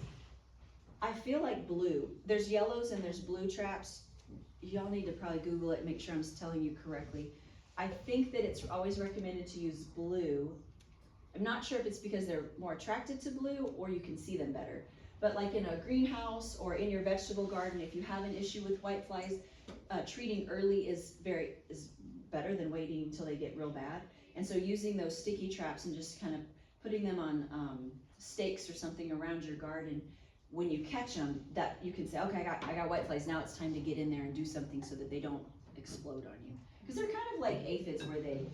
S5: I feel like blue. There's yellows and there's blue traps. Y'all need to probably Google it and make sure I'm telling you correctly. I think that it's always recommended to use blue. I'm not sure if it's because they're more attracted to blue or you can see them better. But like in a greenhouse or in your vegetable garden, if you have an issue with whiteflies, treating early is better than waiting until they get real bad. And so using those sticky traps and just kind of putting them on stakes or something around your garden, when you catch them, that you can say, okay, I got whiteflies, now it's time to get in there and do something so that they don't explode on you. Because they're kind of like aphids where they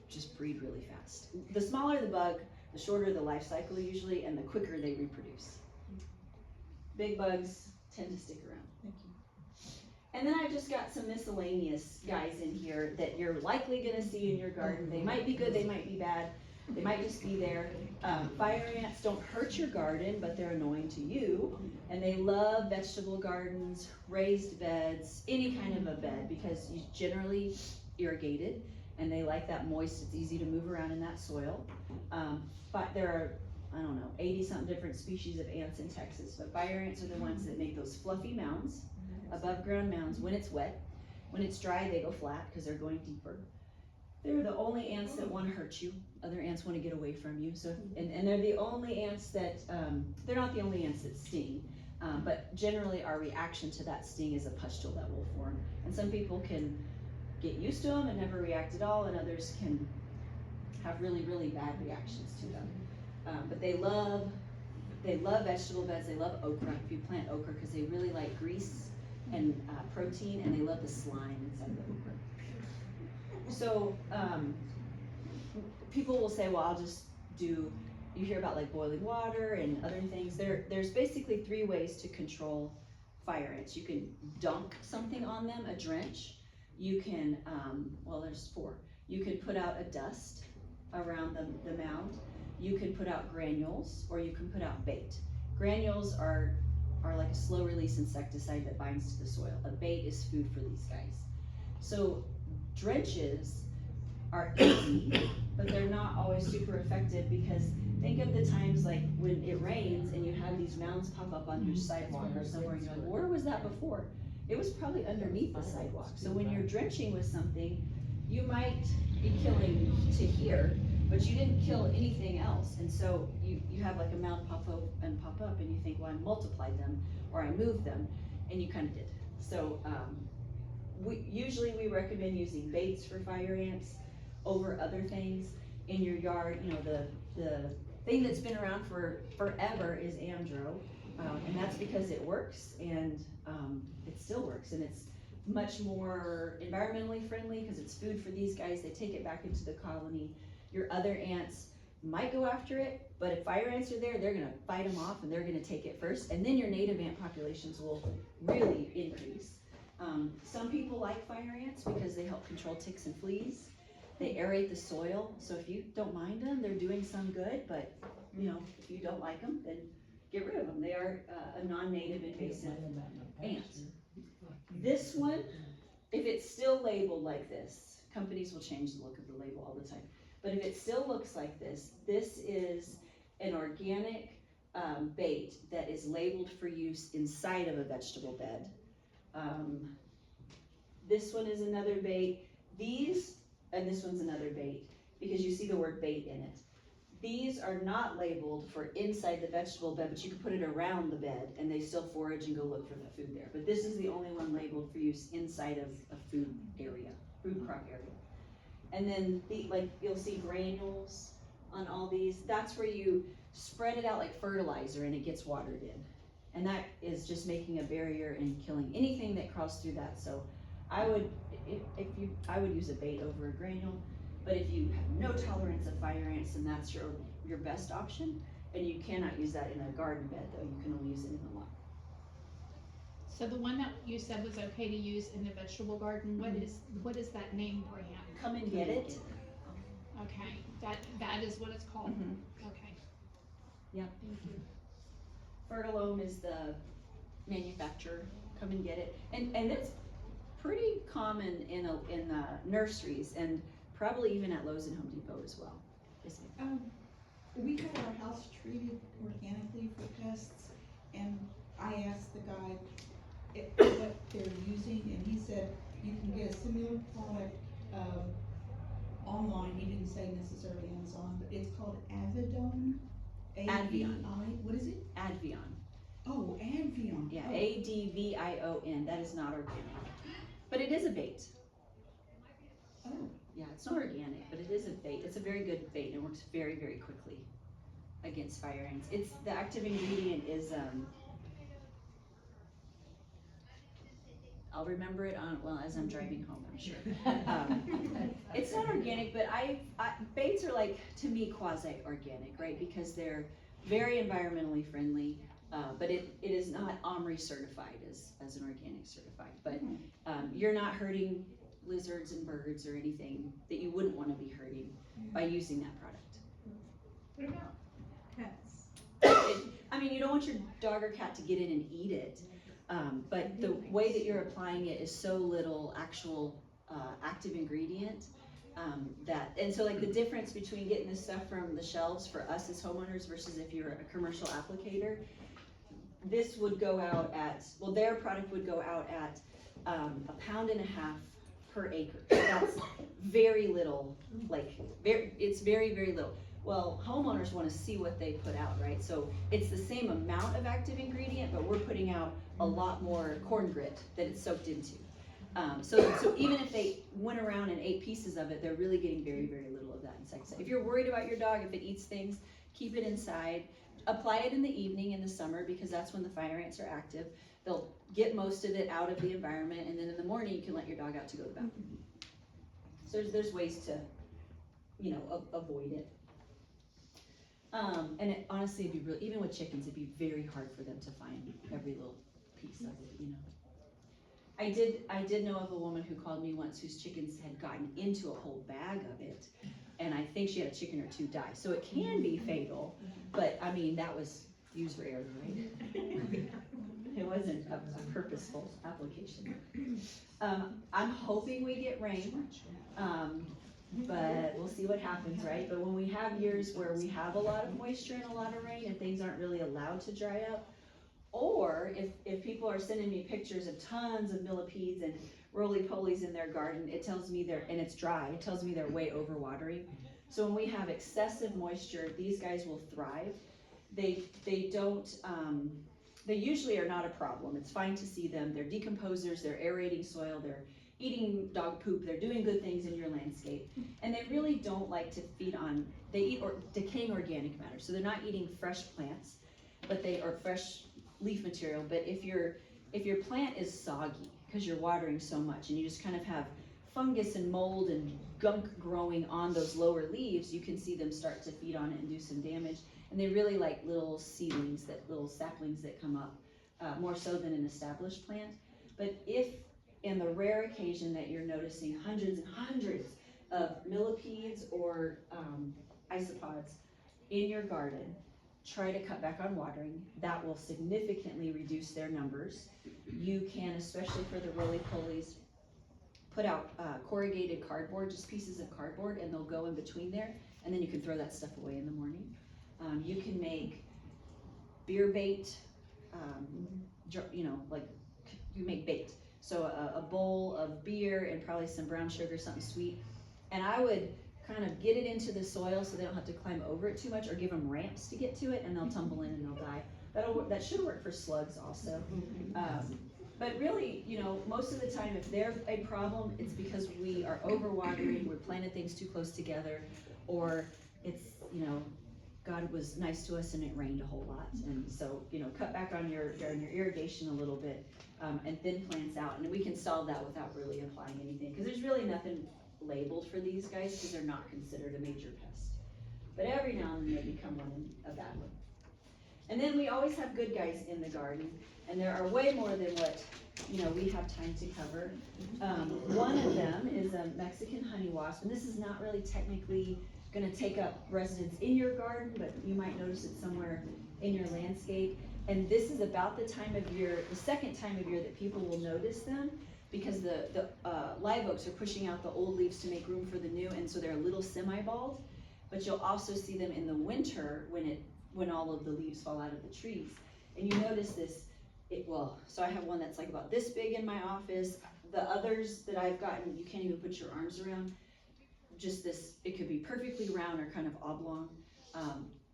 S5: just breed really fast. The smaller the bug, the shorter the life cycle usually, and the quicker they reproduce. Big bugs tend to stick around.
S4: Thank you.
S5: And then I've just got some miscellaneous guys in here that you're likely gonna see in your garden. They might be good, they might be bad. They might just be there. Fire ants don't hurt your garden, but they're annoying to you. And they love vegetable gardens, raised beds, any kind of a bed, because you generally irrigated, and they like that moist, it's easy to move around in that soil. But there are, I don't know, 80-something different species of ants in Texas, but fire ants are the ones that make those fluffy mounds, above ground mounds when it's wet. When it's dry, they go flat because they're going deeper. They're the only ants that want to hurt you. Other ants want to get away from you. So, and they're the only ants that, they're not the only ants that sting, but generally our reaction to that sting is a pustule that will form. And some people can get used to them and never react at all, and others can have really, really bad reactions to them. But they love vegetable beds. They love okra, if you plant okra, because they really like grease and protein, and they love the slime inside the okra. So people will say, well, I'll just do, you hear about like boiling water and other things. There's basically 3 ways to control fire ants. You can dunk something on them, a drench. You can, well, there's 4. You can put out a dust around the mound. You can put out granules, or you can put out bait. Granules are like a slow release insecticide that binds to the soil. A bait is food for these guys. So drenches are easy, but they're not always super effective, because think of the times like when it rains and you have these mounds pop up on your sidewalk or somewhere, and you're like, where was that before? It was probably underneath the sidewalk. So when you're drenching with something, you might be killing to here, but you didn't kill anything else. And so you have like a mound pop up, and you think, well, I multiplied them, or I moved them, and you kind of did. So usually we recommend using baits for fire ants over other things in your yard. You know, the thing that's been around for forever is Amdro, and that's because it works, and it still works, and it's much more environmentally friendly because it's food for these guys. They take it back into the colony. Your other ants might go after it, but if fire ants are there, they're gonna fight them off, and they're gonna take it first, and then your native ant populations will really increase. Some people like fire ants because they help control ticks and fleas. They aerate the soil, so if you don't mind them, they're doing some good, but you know, if you don't like them, then get rid of them. They are a non-native invasive ant. This one, if it's still labeled like this, companies will change the look of the label all the time, but if it still looks like this is an organic bait that is labeled for use inside of a vegetable bed. This one is another bait. And this one's another bait, because you see the word bait in it. These are not labeled for inside the vegetable bed, but you can put it around the bed and they still forage and go look for the food there. But this is the only one labeled for use inside of a food area, food crop area. And then like you'll see granules on all these. That's where you spread it out like fertilizer and it gets watered in. And that is just making a barrier and killing anything that crawls through that. So I would use a bait over a granule, but if you have no tolerance of fire ants, then that's your best option. And you cannot use that in a garden bed, though. You can only use it in the lawn.
S2: So the one that you said was okay to use in the vegetable garden, what is that name brand?
S5: Come and get it.
S2: Okay, that is what it's called.
S5: Mm-hmm.
S2: Okay.
S5: Yep.
S2: Thank you.
S5: Fertilome is the manufacturer. Come and get it, and it's pretty common in nurseries, and probably even at Lowe's and Home Depot as well.
S4: We have our house treated organically for pests, and I asked the guy what they're using, and he said you can get a similar product online. He didn't say necessarily Amazon, but it's called Avidone.
S5: Advion.
S4: What is it?
S5: Advion.
S4: Oh, Advion.
S5: Yeah,
S4: oh.
S5: Advion. That is not organic, but it is a bait.
S4: Oh.
S5: Yeah, it's not organic, but it is a bait. It's a very good bait, and it works very, very quickly against fire ants. It's the active ingredient is I'll remember it as I'm driving home, I'm sure. It's not organic, but baits are like, to me, quasi-organic, right? Because they're very environmentally friendly, but it is not OMRI certified as an organic certified. But you're not hurting lizards and birds or anything that you wouldn't want to be hurting by using that product.
S2: What about pets?
S5: I mean, you don't want your dog or cat to get in and eat it, but the way that you're applying it is so little actual active ingredient and so like the difference between getting this stuff from the shelves for us as homeowners versus if you're a commercial applicator, this would go out at, well, their product would go out at 1.5 pounds per acre. That's very little, like it's very, very little. Well, homeowners want to see what they put out, right? So it's the same amount of active ingredient, but we're putting out a lot more corn grit that it's soaked into. So even if they went around and ate pieces of it, they're really getting very, very little of that insecticide. If you're worried about your dog, if it eats things, keep it inside. Apply it in the evening in the summer because that's when the fire ants are active. They'll get most of it out of the environment, and then in the morning you can let your dog out to go to the bathroom. So there's ways to, you know, avoid it. And it, honestly, it'd be real, even with chickens, it'd be very hard for them to find every little piece of it, you know. I did know of a woman who called me once whose chickens had gotten into a whole bag of it, and I think she had a chicken or two die. So it can be fatal, but I mean, that was use rare, right? It wasn't a purposeful application. I'm hoping we get rain, but we'll see what happens, right? But when we have years where we have a lot of moisture and a lot of rain and things aren't really allowed to dry up, or if people are sending me pictures of tons of millipedes and roly-polies in their garden, it tells me and it's dry, it tells me they're way over-watering. So when we have excessive moisture, these guys will thrive. They usually are not a problem. It's fine to see them. They're decomposers, they're aerating soil, they're eating dog poop, they're doing good things in your landscape. And they really don't like to feed on, they eat decaying organic matter. So they're not eating fresh plants, but they are fresh leaf material. But if your plant is soggy because you're watering so much and you just kind of have fungus and mold and gunk growing on those lower leaves, you can see them start to feed on it and do some damage. And they really like little seedlings, little saplings that come up, more so than an established plant. But if in the rare occasion that you're noticing hundreds and hundreds of millipedes or isopods in your garden, try to cut back on watering. That will significantly reduce their numbers. You can, especially for the roly-polies, put out corrugated cardboard, just pieces of cardboard, and they'll go in between there, and then you can throw that stuff away in the morning. You can make beer bait, you know, like you make bait. So a bowl of beer and probably some brown sugar, something sweet. And I would kind of get it into the soil so they don't have to climb over it too much, or give them ramps to get to it and they'll tumble in and they'll die. That should work for slugs also. But really, you know, most of the time if they're a problem, it's because we are overwatering, we're planting things too close together, or it's, you know, God was nice to us and it rained a whole lot. And so, you know, cut back on your irrigation a little bit, and thin plants out, and we can solve that without really applying anything, because there's really nothing labeled for these guys because they're not considered a major pest. But every now and then they become a bad one. And then we always have good guys in the garden, and there are way more than what, you know, we have time to cover. One of them is a Mexican honey wasp, and this is not really technically going to take up residence in your garden, but you might notice it somewhere in your landscape. And this is about the time of year, the second time of year that people will notice them, because the live oaks are pushing out the old leaves to make room for the new, and so they're a little semi-bald. But you'll also see them in the winter when all of the leaves fall out of the trees. And you notice this, so I have one that's like about this big in my office. The others that I've gotten, you can't even put your arms around. Just this, it could be perfectly round or kind of oblong,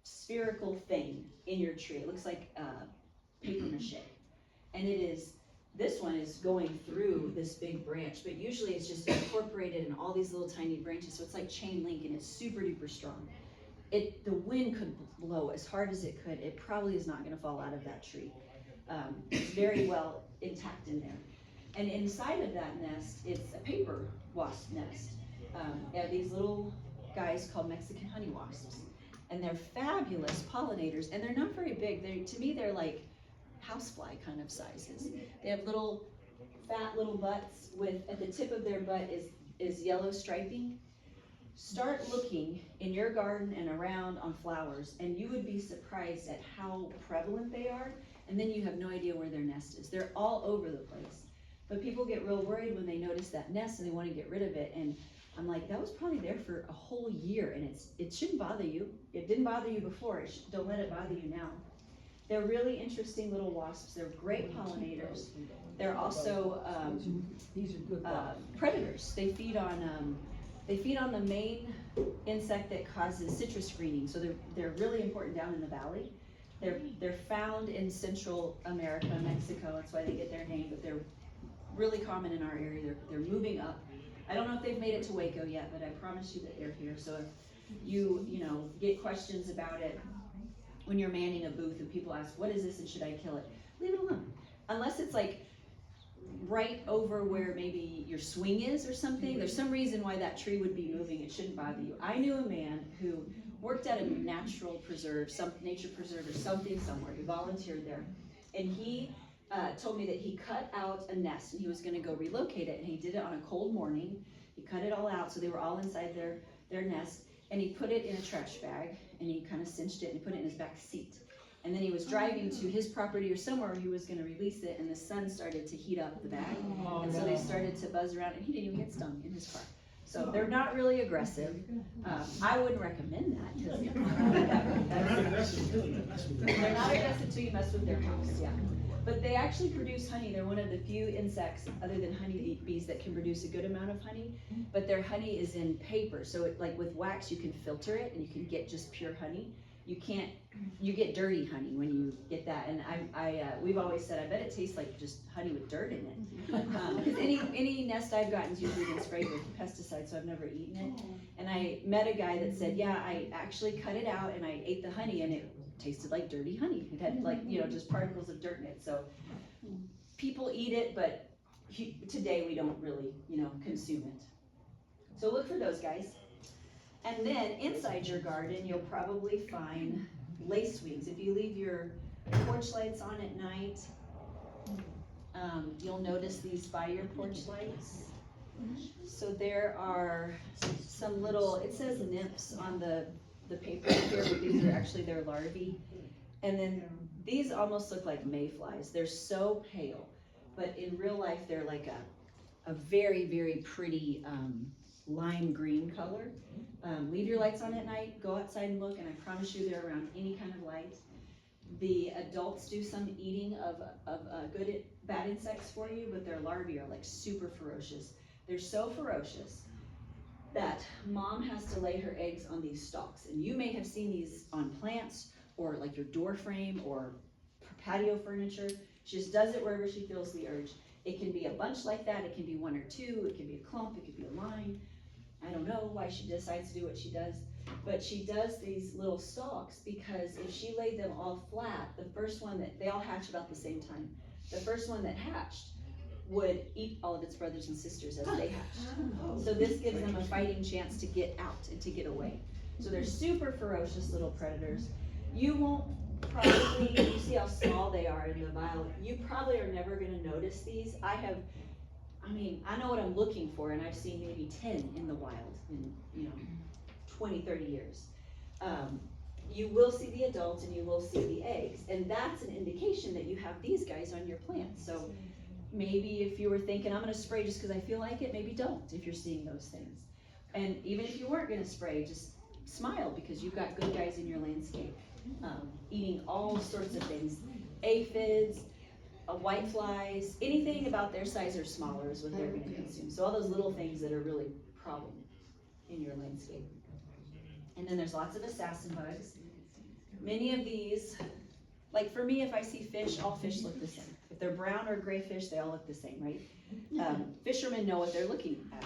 S5: spherical thing in your tree. It looks like paper mache. And this one is going through this big branch, but usually it's just incorporated in all these little tiny branches, so it's like chain link, and it's super duper strong. The wind could blow as hard as it could, it probably is not gonna fall out of that tree. It's very well intact in there. And inside of that nest, it's a paper wasp nest. They have these little guys called Mexican honey wasps, and they're fabulous pollinators, and they're not very big. To me, they're like housefly kind of sizes. They have little, fat little butts with, at the tip of their butt is yellow striping. start looking in your garden and around on flowers, and you would be surprised at how prevalent they are, and then you have no idea where their nest is. They're all over the place. But people get real worried when they notice that nest and they want to get rid of it, and I'm like, that was probably there for a whole year, and it shouldn't bother you. It didn't bother you before, don't let it bother you now. They're really interesting little wasps. They're great pollinators. They're also
S6: These are good ones.
S5: predators. They feed on the main insect that causes citrus greening, so they're really important down in the valley. They're found in Central America, Mexico. That's why they get their name. But they're really common in our area. They're moving up. I don't know if they've made it to Waco yet, but I promise you that they're here. So if you get questions about it when you're manning a booth and people ask, what is this and should I kill it? Leave it alone. Unless it's like right over where maybe your swing is or something. There's some reason why that tree would be moving. It shouldn't bother you. I knew a man who worked at a natural preserve, some nature preserve or something somewhere. He volunteered there. And he told me that he cut out a nest and he was gonna go relocate it, and he did it on a cold morning. He cut it all out so they were all inside their nest, and he put it in a trash bag and he kind of cinched it and he put it in his back seat. And then he was driving to his property or somewhere where he was gonna release it, and the sun started to heat up the bag. And so they started to buzz around, and he didn't even get stung in his car. So they're not really aggressive. I wouldn't recommend that, because they're not aggressive until you mess with their house, yeah. But they actually produce honey. They're one of the few insects other than honeybees that can produce a good amount of honey, but their honey is in paper. So like with wax, you can filter it and you can get just pure honey. You get dirty honey when you get that. And we've always said, I bet it tastes like just honey with dirt in it. Because any nest I've gotten is usually been sprayed with pesticides, so I've never eaten it. And I met a guy that said, yeah, I actually cut it out and I ate the honey, and it tasted like dirty honey. It had like, just particles of dirt in it. So people eat it, but today we don't really, consume it. So look for those guys. And then inside your garden, you'll probably find lacewings. If you leave your porch lights on at night, you'll notice these by your porch lights. So there are some little, it says nymphs on the paper here, but these are actually their larvae. And then these almost look like mayflies. They're so pale, but in real life they're like a very, very pretty lime green color. Leave your lights on at night, go outside and look, and I promise you they're around any kind of light. The adults do some eating of bad insects for you, but their larvae are like super ferocious. They're so ferocious that mom has to lay her eggs on these stalks. And you may have seen these on plants or like your door frame or patio furniture. She just does it wherever she feels the urge. It can be a bunch like that, it can be one or two, it can be a clump, it could be a line. I don't know why she decides to do what she does, but she does these little stalks because if she laid them all flat, the first one they all hatch about the same time. The first one that hatched would eat all of its brothers and sisters as they hatched. So this gives them a fighting chance to get out and to get away. So they're super ferocious little predators. You won't probably, you see how small they are in the vial, you probably are never gonna notice these. I know what I'm looking for, and I've seen maybe 10 in the wild in 20, 30 years. You will see the adults and you will see the eggs, and that's an indication that you have these guys on your plant. So maybe if you were thinking, I'm gonna spray just because I feel like it, maybe don't if you're seeing those things. And even if you weren't gonna spray, just smile because you've got good guys in your landscape, eating all sorts of things. Aphids, white flies, anything about their size or smaller is what they're going to consume. So all those little things that are really a problem in your landscape. And then there's lots of assassin bugs. Many of these, like for me, if I see fish, all fish look the same. If they're brown or gray fish, they all look the same, right? Fishermen know what they're looking at.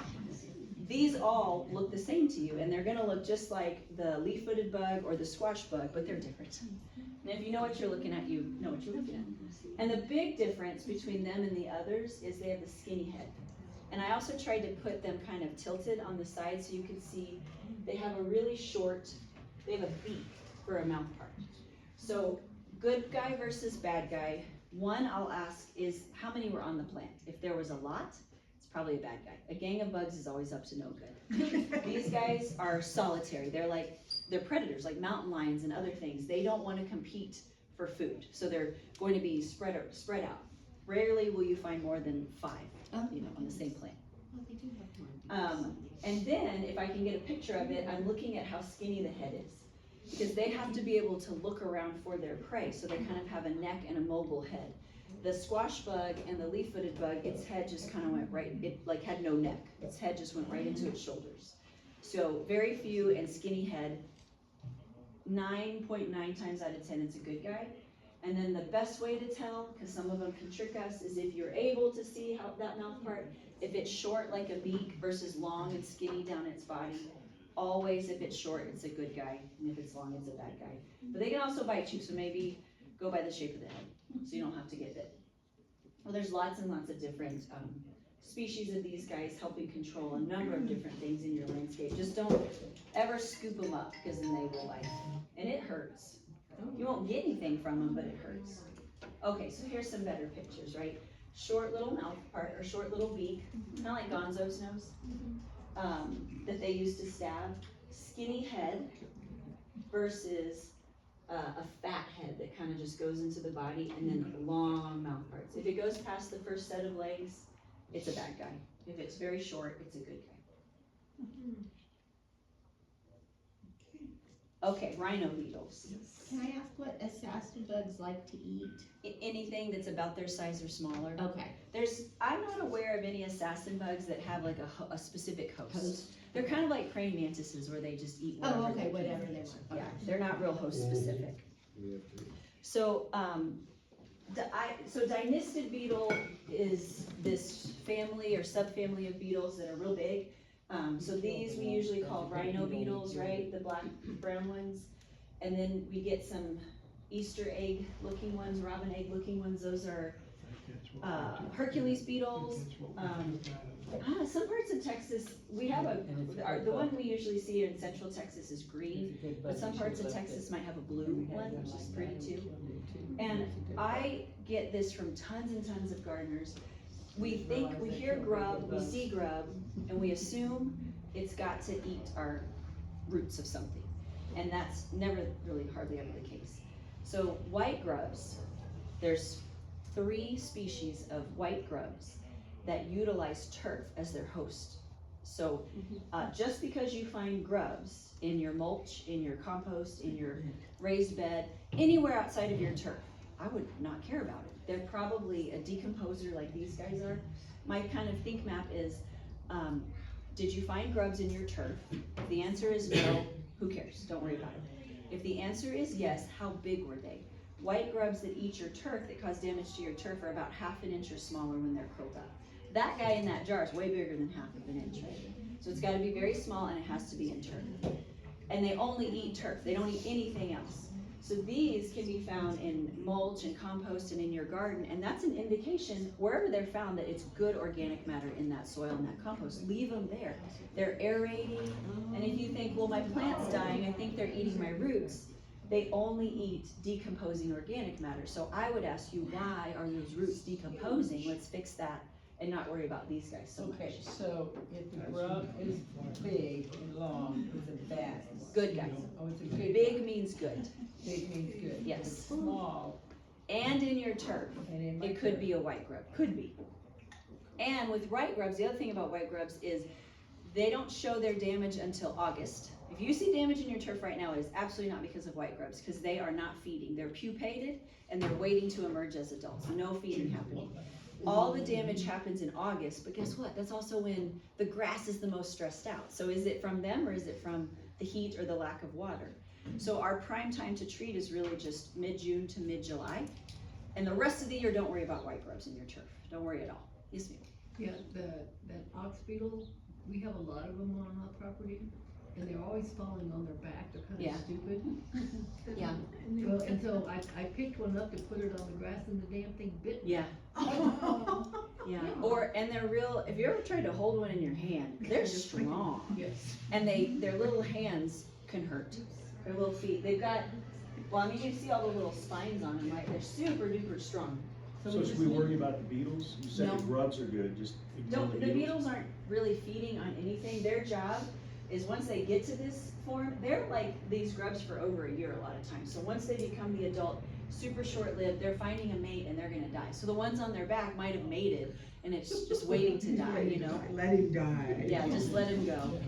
S5: These all look the same to you, and they're going to look just like the leaf-footed bug or the squash bug, but they're different. And if you know what you're looking at, you know what you're looking at. And the big difference between them and the others is they have the skinny head. And I also tried to put them kind of tilted on the side so you could see they have a really short, they have a beak for a mouth part. So good guy versus bad guy, one I'll ask is how many were on the plant. If there was a lot, it's probably a bad guy. A gang of bugs is always up to no good. These guys are solitary. They're predators, like mountain lions and other things. They don't want to compete for food, so they're going to be spread out. Rarely will you find more than 5, on the same plant. And then, if I can get a picture of it, I'm looking at how skinny the head is. Because they have to be able to look around for their prey, so they kind of have a neck and a mobile head. The squash bug and the leaf-footed bug, its head just kind of went right, it like had no neck. Its head just went right into its shoulders. So very few and skinny head. 9.9 times out of 10, it's a good guy. And then the best way to tell, because some of them can trick us, is if you're able to see how that mouth part, if it's short like a beak versus long and skinny down its body. Always, if it's short, it's a good guy, and if it's long, it's a bad guy. But they can also bite you, so maybe go by the shape of the head, so you don't have to get bit. Well, there's lots and lots of different species of these guys helping control a number of different things in your landscape. Just don't ever scoop them up, because then they will bite. And it hurts. You won't get anything from them, but it hurts. Okay, so here's some better pictures, right? Short little mouth part, or short little beak, kind of like Gonzo's nose. That they use to stab, skinny head versus a fat head that kind of just goes into the body, and then long mouth parts. If it goes past the first set of legs, it's a bad guy. If it's very short, it's a good guy. Okay, rhino beetles.
S7: Can I ask what assassin bugs like to eat?
S5: Anything that's about their size or smaller.
S7: Okay.
S5: I'm not aware of any assassin bugs that have like a specific host. They're kind of like praying mantises, where they just eat whatever.
S7: Oh, okay,
S5: they
S7: whatever
S5: can.
S7: they want.
S5: Yeah, they're not real host specific. So, so Dynistid beetle is this family or subfamily of beetles that are real big. So these we usually call rhino beetles, right? The black, brown ones. And then we get some Easter egg looking ones, robin egg looking ones. Those are Hercules beetles. Some parts of Texas, we have the one we usually see in central Texas is green, but some parts of Texas might have a blue one, which is pretty too. And I get this from tons and tons of gardeners. We hear grub, we see grub, and we assume it's got to eat our roots of something. And that's never really hardly ever the case. So white grubs, there's 3 species of white grubs that utilize turf as their host. So just because you find grubs in your mulch, in your compost, in your raised bed, anywhere outside of your turf, I would not care about it. They're probably a decomposer like these guys are. My kind of think map is, did you find grubs in your turf? If the answer is no, who cares? Don't worry about it. If the answer is yes, how big were they? White grubs that eat your turf, that cause damage to your turf, are about 1/2 inch or smaller when they're curled up. That guy in that jar is way bigger than 1/2 inch, right? So it's gotta be very small, and it has to be in turf. And they only eat turf, they don't eat anything else. So these can be found in mulch and compost and in your garden, and that's an indication, wherever they're found, that it's good organic matter in that soil and that compost. Leave them there. They're aerating, and if you think, well, my plant's dying, I think they're eating my roots, they only eat decomposing organic matter. So I would ask you, why are those roots decomposing? Let's fix that and not worry about these guys so much.
S6: Okay, so if the grub is big and long, it's a bad one.
S5: Good guy.
S6: Oh, it's a good
S5: Big
S6: guy.
S5: means good,
S6: Big means good.
S5: yes.
S6: Small,
S5: And in your turf,
S6: and in my
S5: it could
S6: turf.
S5: be a white grub, could be. And with white grubs, the other thing about white grubs is they don't show their damage until August. If you see damage in your turf right now, it is absolutely not because of white grubs, because they are not feeding. They're pupated and they're waiting to emerge as adults. No feeding happening. All the damage happens in August, but guess what? That's also when the grass is the most stressed out. So is it from them, or is it from the heat or the lack of water? So our prime time to treat is really just mid-June to mid-July. And the rest of the year, don't worry about white grubs in your turf. Don't worry at all. Yes, ma'am.
S8: Yeah, that ox beetle, we have a lot of them on our property, and they're always falling on their back. They're kind
S5: Yeah.
S8: of stupid.
S5: Yeah.
S8: Well, and so I picked one up to put it on the grass, and the damn thing bit me.
S5: Yeah. Yeah. And they're real, if you ever tried to hold one in your hand, they're strong.
S8: Yes.
S5: And their little hands can hurt. Their little feet, they've got, well, I mean, you see all the little spines on them, right? They're super duper strong.
S3: So should we worry about the beetles? You said
S5: No.
S3: the grubs are good, just
S5: No,
S3: ignore
S5: the beetles aren't really feeding on anything. Their job is once they get to this form, they're like these grubs for over a year a lot of times. So once they become the adult, super short-lived, they're finding a mate and they're gonna die. So the ones on their back might have mated and it's just waiting to die, you know?
S6: Let him die.
S5: Yeah, just let him go.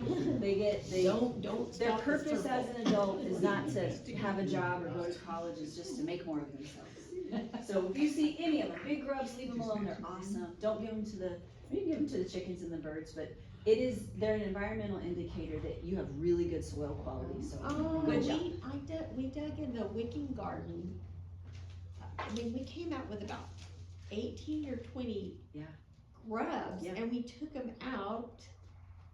S8: Don't
S5: Their
S8: stop the
S5: purpose as
S8: circle.
S5: an adult is not to have a job or go to college, it's just to make more of themselves. So if you see any of them, big grubs, leave them alone, they're awesome. Don't give them to the, you can give them to the chickens and the birds, but they're an environmental indicator that you have really good soil quality, so good job.
S7: We dug in the wicking garden. I mean, we came out with about 18 or 20
S5: Yeah.
S7: grubs,
S5: Yeah.
S7: and we took them out,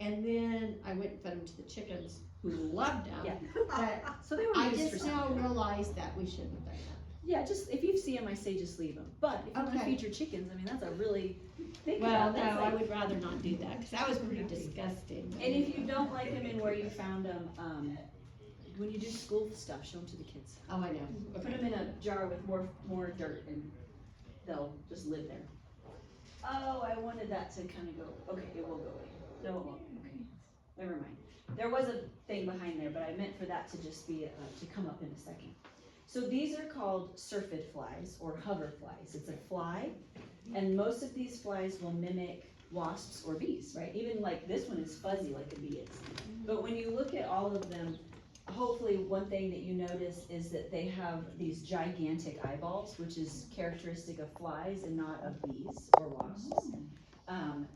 S7: and then I went and fed them to the chickens, who loved them.
S5: Yeah.
S7: But
S5: So they were
S7: I
S5: used for
S7: just now
S5: something.
S7: realized that we shouldn't have done that.
S5: Yeah, just, if you see them, I say just leave them. But if you wanna
S7: Okay.
S5: feed your chickens, I mean, that's a really, think
S7: Well,
S5: about
S7: no,
S5: that.
S7: I would rather not do that, cause that was pretty disgusting.
S5: And if you don't like them and where you found them, when you do school stuff, show them to the kids.
S7: Oh, I know,
S5: Put
S7: okay.
S5: them in a jar with more dirt and they'll just live there. Oh, I wanted that to kind of go, okay, it will go away. No, it won't, okay, never mind. There was a thing behind there, but I meant for that to just be, to come up in a second. So these are called syrphid flies or hover flies. It's a fly, and most of these flies will mimic wasps or bees, right? Even like this one is fuzzy like a bee is. But when you look at all of them, hopefully one thing that you notice is that they have these gigantic eyeballs, which is characteristic of flies and not of bees or wasps.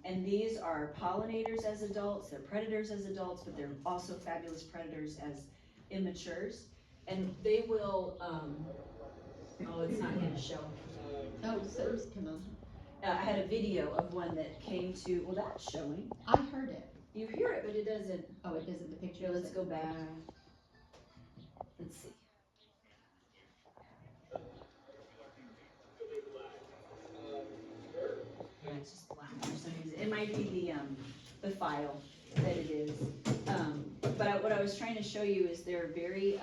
S5: And these are pollinators as adults, they're predators as adults, but they're also fabulous predators as immatures. And they will, oh, it's not gonna show.
S7: Oh, so's come on.
S5: I had a video of one that came to, well, that's showing.
S7: I heard it.
S5: You hear it, but it doesn't.
S7: Oh, it doesn't, the picture.
S5: Here, let's go back. Let's see. Yeah, it's just black for some reason. It might be the file that it is. But what I was trying to show you is they're very,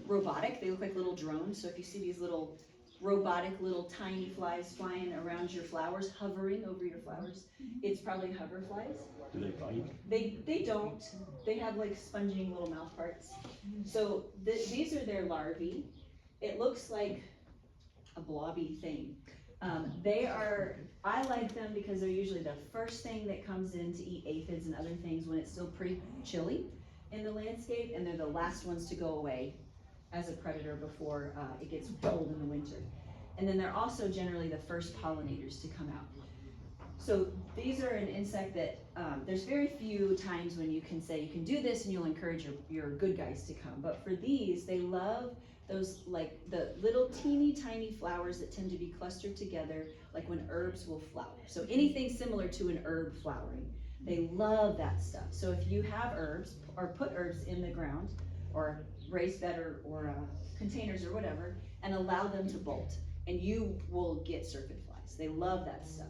S5: robotic. They look like little drones. So if you see these little robotic little tiny flies flying around your flowers, hovering over your flowers, it's probably hover flies.
S3: Do they bite?
S5: They don't. They have like sponging little mouth parts. So these are their larvae. It looks like a blobby thing. I like them because they're usually the first thing that comes in to eat aphids and other things when it's still pretty chilly in the landscape, and they're the last ones to go away as a predator before it gets cold in the winter. And then they're also generally the first pollinators to come out. So these are an insect that, there's very few times when you can say you can do this and you'll encourage your good guys to come. But for these, they love those, like the little teeny tiny flowers that tend to be clustered together, like when herbs will flower. So anything similar to an herb flowering, they love that stuff. So if you have herbs or put herbs in the ground or raised bed or containers or whatever, and allow them to bolt, and you will get syrphid flies. They love that stuff.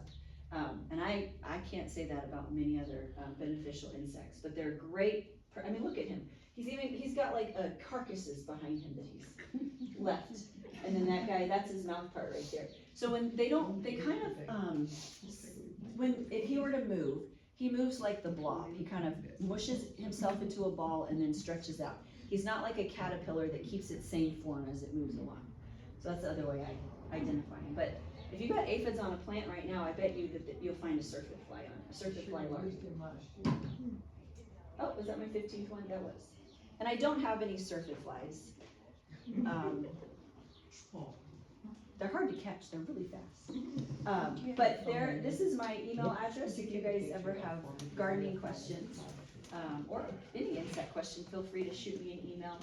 S5: And I can't say that about many other beneficial insects, but they're great. I mean, look at him. He's got like carcasses behind him that he's left. And then that guy, that's his mouth part right there. So when they kind of, if he were to move, he moves like the blob. He kind of mushes himself into a ball and then stretches out. He's not like a caterpillar that keeps its same form as it moves along. So that's the other way I identify him. But if you've got aphids on a plant right now, I bet you that you'll find a syrphid fly on it, a syrphid fly larvae. Oh, was that my 15th one? That was. And I don't have any syrphid flies. They're hard to catch, they're really fast. But this is my email address if you guys ever have gardening questions, or any insect question, feel free to shoot me an email.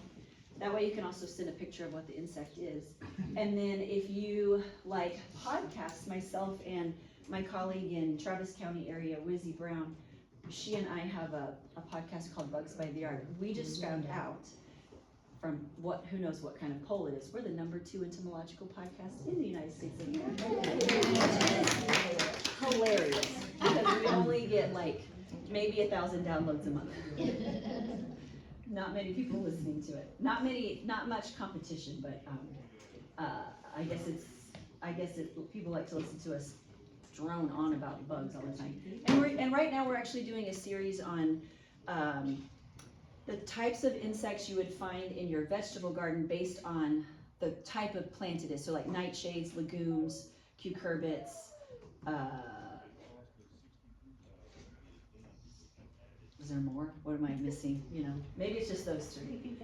S5: That way you can also send a picture of what the insect is. And then if you like podcasts, myself and my colleague in Travis County area, Wizzy Brown, she and I have a podcast called Bugs by the Yard. We just found out from who knows what kind of poll it is, we're the #2 entomological podcast in the United States of America. It's hilarious, because we only get like maybe 1,000 downloads a month. Not many people listening to it. Not much competition, but I guess I guess people like to listen to us drone on about bugs all the time. And right now we're actually doing a series on, the types of insects you would find in your vegetable garden based on the type of plant it is. So like nightshades, legumes, cucurbits, is there more? What am I missing? You know, maybe it's just those three.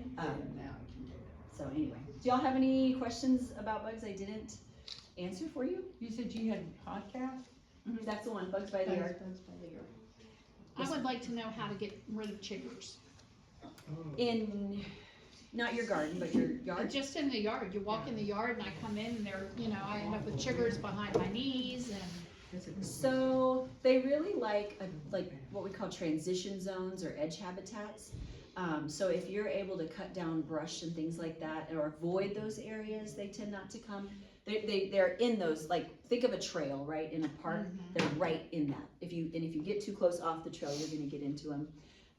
S5: So anyway, do y'all have any questions about bugs I didn't answer for you?
S6: You said you had a podcast?
S5: That's the one, Bugs by the Yard.
S2: I would like to know how to get rid of chiggers.
S5: In, not your garden, but your yard.
S2: Just in the yard, you walk in the yard and I come in and they're, you know, I end up with chiggers behind my knees and.
S5: So they really like what we call transition zones or edge habitats. So if you're able to cut down brush and things like that or avoid those areas, they tend not to come. They're in those, like, think of a trail, right, in a park, they're right in that. If you get too close off the trail, you're gonna get into them.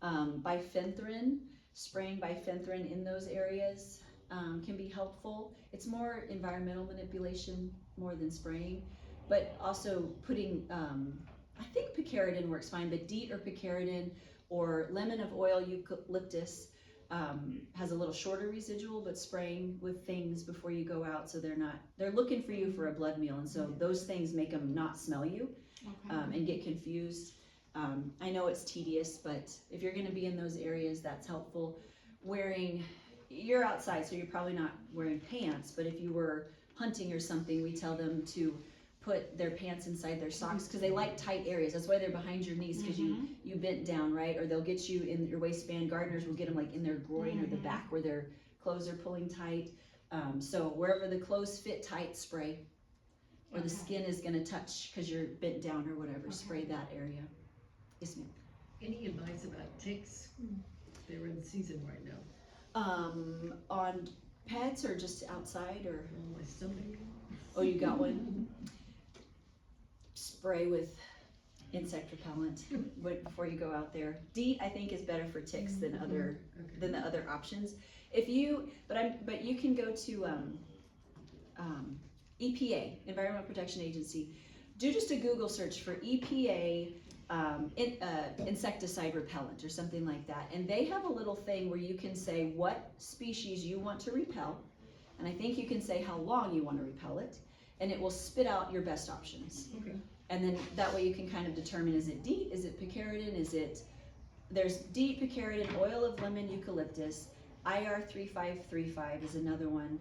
S5: Bifenthrin, spraying bifenthrin in those areas can be helpful. It's more environmental manipulation more than spraying, but also putting, I think picaridin works fine, but DEET or picaridin or lemon of oil eucalyptus has a little shorter residual, but spraying with things before you go out, so they're looking for you for a blood meal, and so those things make them not smell you and get confused. I know it's tedious, but if you're gonna be in those areas, that's helpful. You're outside, so you're probably not wearing pants, but if you were hunting or something, we tell them to put their pants inside their socks, because they like tight areas. That's why they're behind your knees, because you bent down, right? Or they'll get you in your waistband. Gardeners will get them like in their groin or the back where their clothes are pulling tight. So wherever the clothes fit tight, spray. Or the skin is gonna touch because you're bent down or whatever, spray that area. Yes, ma'am.
S8: Any advice about ticks? They're in season right now.
S5: On pets or just outside or?
S8: On my stomach.
S5: Oh, you got one? Spray with insect repellent before you go out there. DEET, I think, is better for ticks than the other options. But you can go to EPA, Environmental Protection Agency. Do just a Google search for EPA insecticide repellent or something like that, and they have a little thing where you can say what species you want to repel, and I think you can say how long you want to repel it, and it will spit out your best options.
S8: Okay.
S5: And then that way you can kind of determine, is it DEET, is it picaridin, there's DEET, picaridin, oil of lemon, eucalyptus, IR3535 is another one,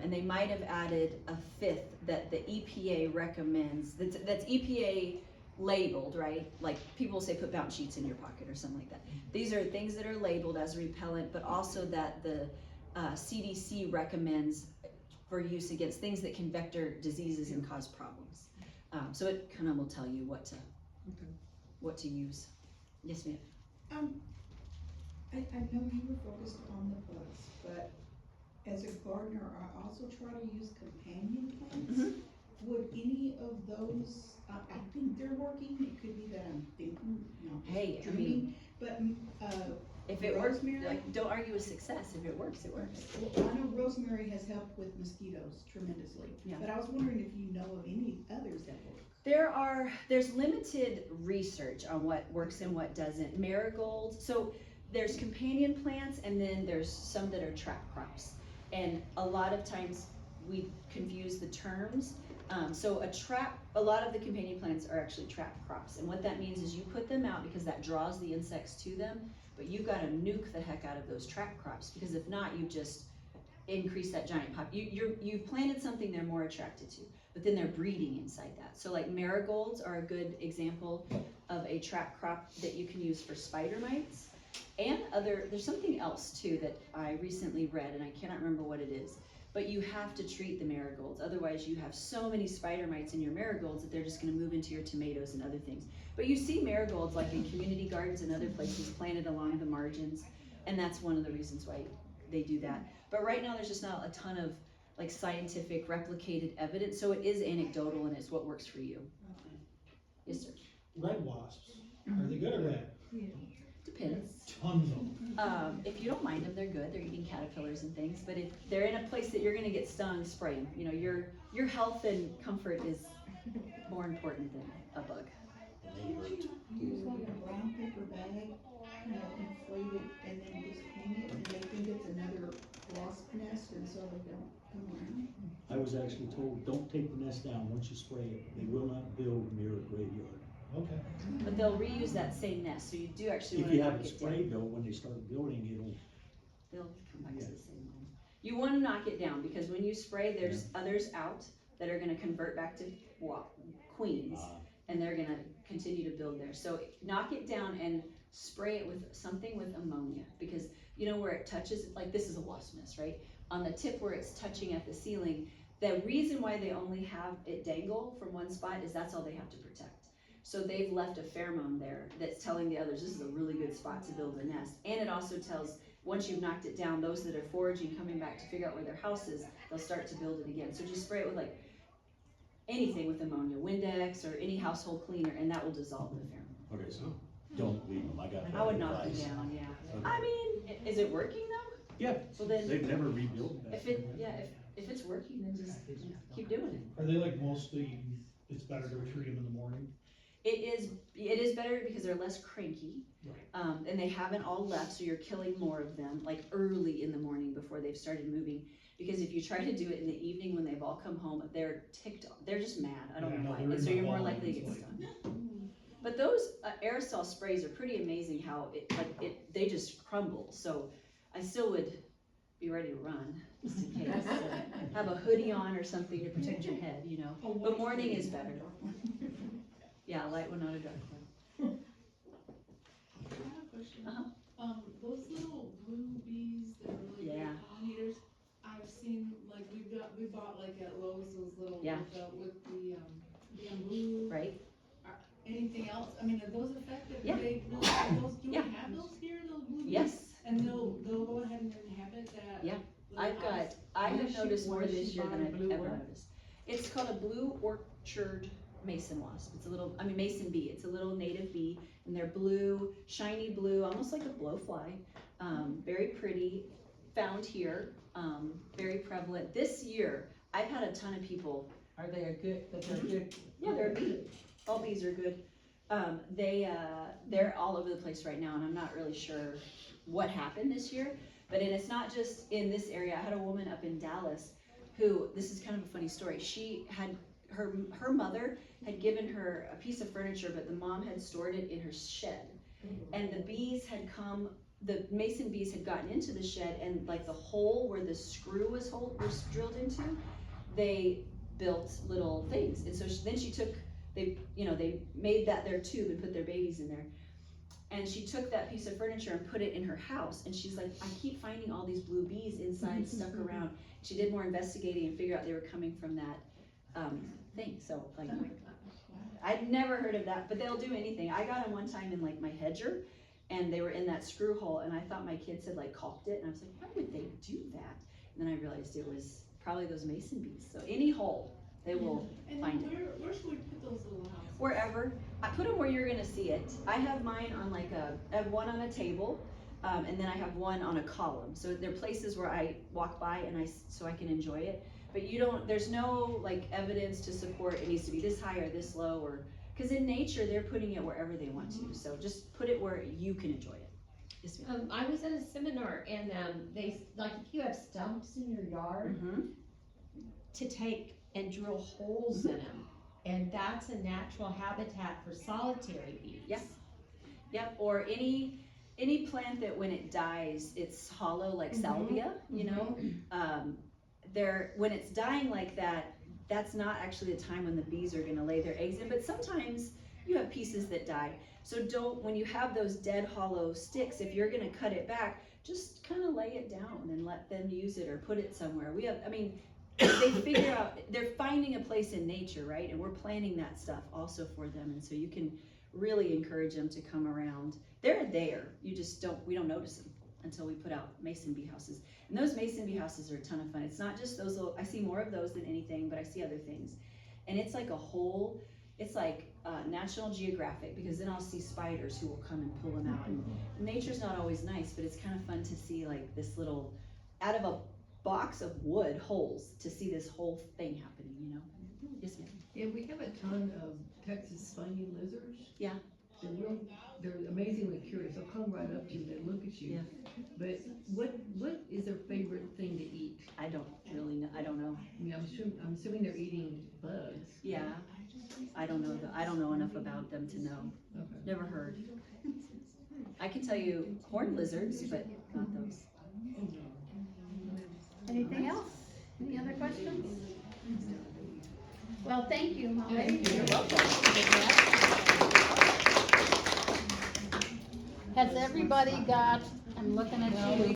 S5: and they might have added a fifth that the EPA recommends, that's EPA labeled, right? Like people say put bounce sheets in your pocket or something like that. These are things that are labeled as repellent, but also that the CDC recommends for use against things that can vector diseases and cause problems. So it kind of will tell you what to use. Yes, ma'am.
S4: I know you were focused on the bugs, but as a gardener, I also try to use companion plants. Would any of those, I think they're working, it could be that I'm thinking,
S5: Hey, I
S4: dreaming, but,
S5: if it works,
S4: rosemary?
S5: like, don't argue with success. If it works, it works.
S4: Well, I know rosemary has helped with mosquitoes tremendously,
S5: Yeah.
S4: but I was wondering if you know of any others that work.
S5: There's limited research on what works and what doesn't. Marigolds, so there's companion plants and then there's some that are trap crops. And a lot of times we confuse the terms. So a lot of the companion plants are actually trap crops. And what that means is you put them out because that draws the insects to them, but you've got to nuke the heck out of those trap crops, because if not, you just increase that giant pop. You've planted something they're more attracted to, but then they're breeding inside that. So like marigolds are a good example of a trap crop that you can use for spider mites. And there's something else too that I recently read, and I cannot remember what it is, but you have to treat the marigolds. Otherwise you have so many spider mites in your marigolds that they're just gonna move into your tomatoes and other things. But you see marigolds like in community gardens and other places planted along the margins, and that's one of the reasons why they do that. But right now there's just not a ton of like scientific replicated evidence, so it is anecdotal and it's what works for you. Yes, sir.
S9: Red wasps, are they good or bad?
S5: tooth pins.
S9: Tons of them.
S5: If you don't mind them, they're good. They're eating caterpillars and things. But if they're in a place that you're gonna get stung, spray them. You know, your health and comfort is more important than a bug.
S4: Can't you use like a brown paper bag, inflate it, and then just hang it, and they think it's another wasp nest, and so they don't come around?
S3: I was actually told, don't take the nest down, once you spray it, they will not build near a graveyard.
S9: Okay.
S5: But they'll reuse that same nest, so you do actually
S3: If
S5: wanna
S3: you
S5: knock
S3: have it
S5: it down.
S3: sprayed though, when they start building,
S5: They'll come back to
S3: Yeah.
S5: the same one. You wanna knock it down, because when you spray, there's others out that are gonna convert back to queens, and they're gonna continue to build there. So knock it down and spray it with something with ammonia, because you know where it touches, like this is a wasp nest, right? On the tip where it's touching at the ceiling, the reason why they only have it dangle from one spot is that's all they have to protect. So they've left a pheromone there that's telling the others, this is a really good spot to build a nest. And it also tells, once you've knocked it down, those that are foraging, coming back to figure out where their house is, they'll start to build it again. So just spray it with like anything with ammonia, Windex or any household cleaner, and that will dissolve the pheromone.
S3: okay, so don't leave them, I got that
S5: I would knock them
S3: advice.
S5: down, yeah.
S3: Okay.
S5: I mean, is it working though?
S3: Yeah,
S5: Well then,
S3: they've never rebuilt that.
S5: if it's working, then just keep doing it.
S9: Are they like mostly, it's better to treat them in the morning?
S5: It is better because they're less cranky,
S9: Right.
S5: and they haven't all left, so you're killing more of them, like early in the morning before they've started moving. Because if you try to do it in the evening when they've all come home, they're ticked off, they're just mad, I don't
S9: Yeah,
S5: know
S9: no,
S5: why,
S9: they're
S5: and
S9: in
S5: so
S9: my
S5: you're more
S9: wall,
S5: likely to
S9: it's
S5: get
S9: like-
S5: stung. But those aerosol sprays are pretty amazing how they just crumble, so I still would be ready to run, just in case. Have a hoodie on or something to protect your head, you know, but morning is better. Yeah, light one, not a dark one.
S10: I have a question.
S5: Uh-huh.
S10: Those little blue bees that are really
S5: Yeah.
S10: great pollinators, I've seen, like, we bought like at Lowe's, those little,
S5: Yeah.
S10: with the blue.
S5: Right?
S10: Anything else? I mean, are those effective?
S5: Yeah.
S10: Do we
S5: Yeah.
S10: have those here, those blue bees?
S5: Yes,
S10: And they'll go ahead and inhabit that?
S5: Yeah.
S10: little house?
S5: I have
S6: Where's she-
S5: noticed more
S6: where's
S5: this
S6: she
S5: year than
S6: buying
S5: I've
S6: blue
S5: ever
S6: what?
S5: noticed. It's called a blue orchard mason wasp. It's a little, mason bee. It's a little native bee, and they're blue, shiny blue, almost like a blowfly. Very pretty, found here, very prevalent. This year, I've had a ton of people.
S6: Are they a good, but they're good?
S5: Yeah, they're a bee. All bees are good. They're all over the place right now, and I'm not really sure what happened this year. But it's not just in this area. I had a woman up in Dallas who, this is kind of a funny story. She had, her mother had given her a piece of furniture, but the mom had stored it in her shed. And the bees had come, the mason bees had gotten into the shed, and like the hole where the screw was drilled into, they built little things. And so then she took, they made that their tube and put their babies in there. And she took that piece of furniture and put it in her house, and she's like, I keep finding all these blue bees inside stuck around. She did more investigating and figured out they were coming from that thing, so like, I'd never heard of that, but they'll do anything. I got them one time in like my hedger, and they were in that screw hole, and I thought my kids had like caulked it, and I was like, why would they do that? And then I realized it was probably those mason bees, so any hole, they will
S10: And
S5: find
S10: then
S5: it.
S10: where should we put those little houses?
S5: Wherever. I put them where you're gonna see it. I have mine on like I have one on a table, and then I have one on a column. So they're places where I walk by and so I can enjoy it. But there's no like evidence to support it needs to be this high or this low, or, cause in nature, they're putting it wherever they want to. So just put it where you can enjoy it. Yes, ma'am.
S7: I was at a seminar and, they, like, if you have stumps in your yard,
S5: Mhm.
S7: to take and drill holes in them. And that's a natural habitat for solitary bees.
S5: Yes. Yep, or any plant that when it dies, it's hollow, like salvia, you know? When it's dying like that, that's not actually the time when the bees are gonna lay their eggs in, but sometimes you have pieces that die. So when you have those dead hollow sticks, if you're gonna cut it back, just kinda lay it down and let them use it or put it somewhere. They figure out, they're finding a place in nature, right? And we're planting that stuff also for them. And so you can really encourage them to come around. They're there, we don't notice them until we put out mason bee houses. And those mason bee houses are a ton of fun. It's not just those little, I see more of those than anything, but I see other things. And it's like a hole It's like, National Geographic, because then I'll see spiders who will come and pull them out, and nature's not always nice, but it's kind of fun to see like this little, out of a box of wood holes, to see this whole thing happening, you know? Yes, ma'am.
S8: Yeah, we have a ton of Texas spiny lizards.
S5: Yeah.
S8: They're amazingly curious, they'll come right up to you, they look at you.
S5: Yeah.
S8: But what is their favorite thing to eat?
S5: I don't really know, I don't know.
S8: I mean, I'm assuming they're eating bugs.
S5: Yeah, I don't know, I don't know enough about them to know,
S8: Okay.
S5: never heard. I can tell you horned lizards, but not those.
S1: Anything else? Any other questions? Well, thank you, Molly.
S5: You're welcome.
S1: Has everybody got, I'm looking at you.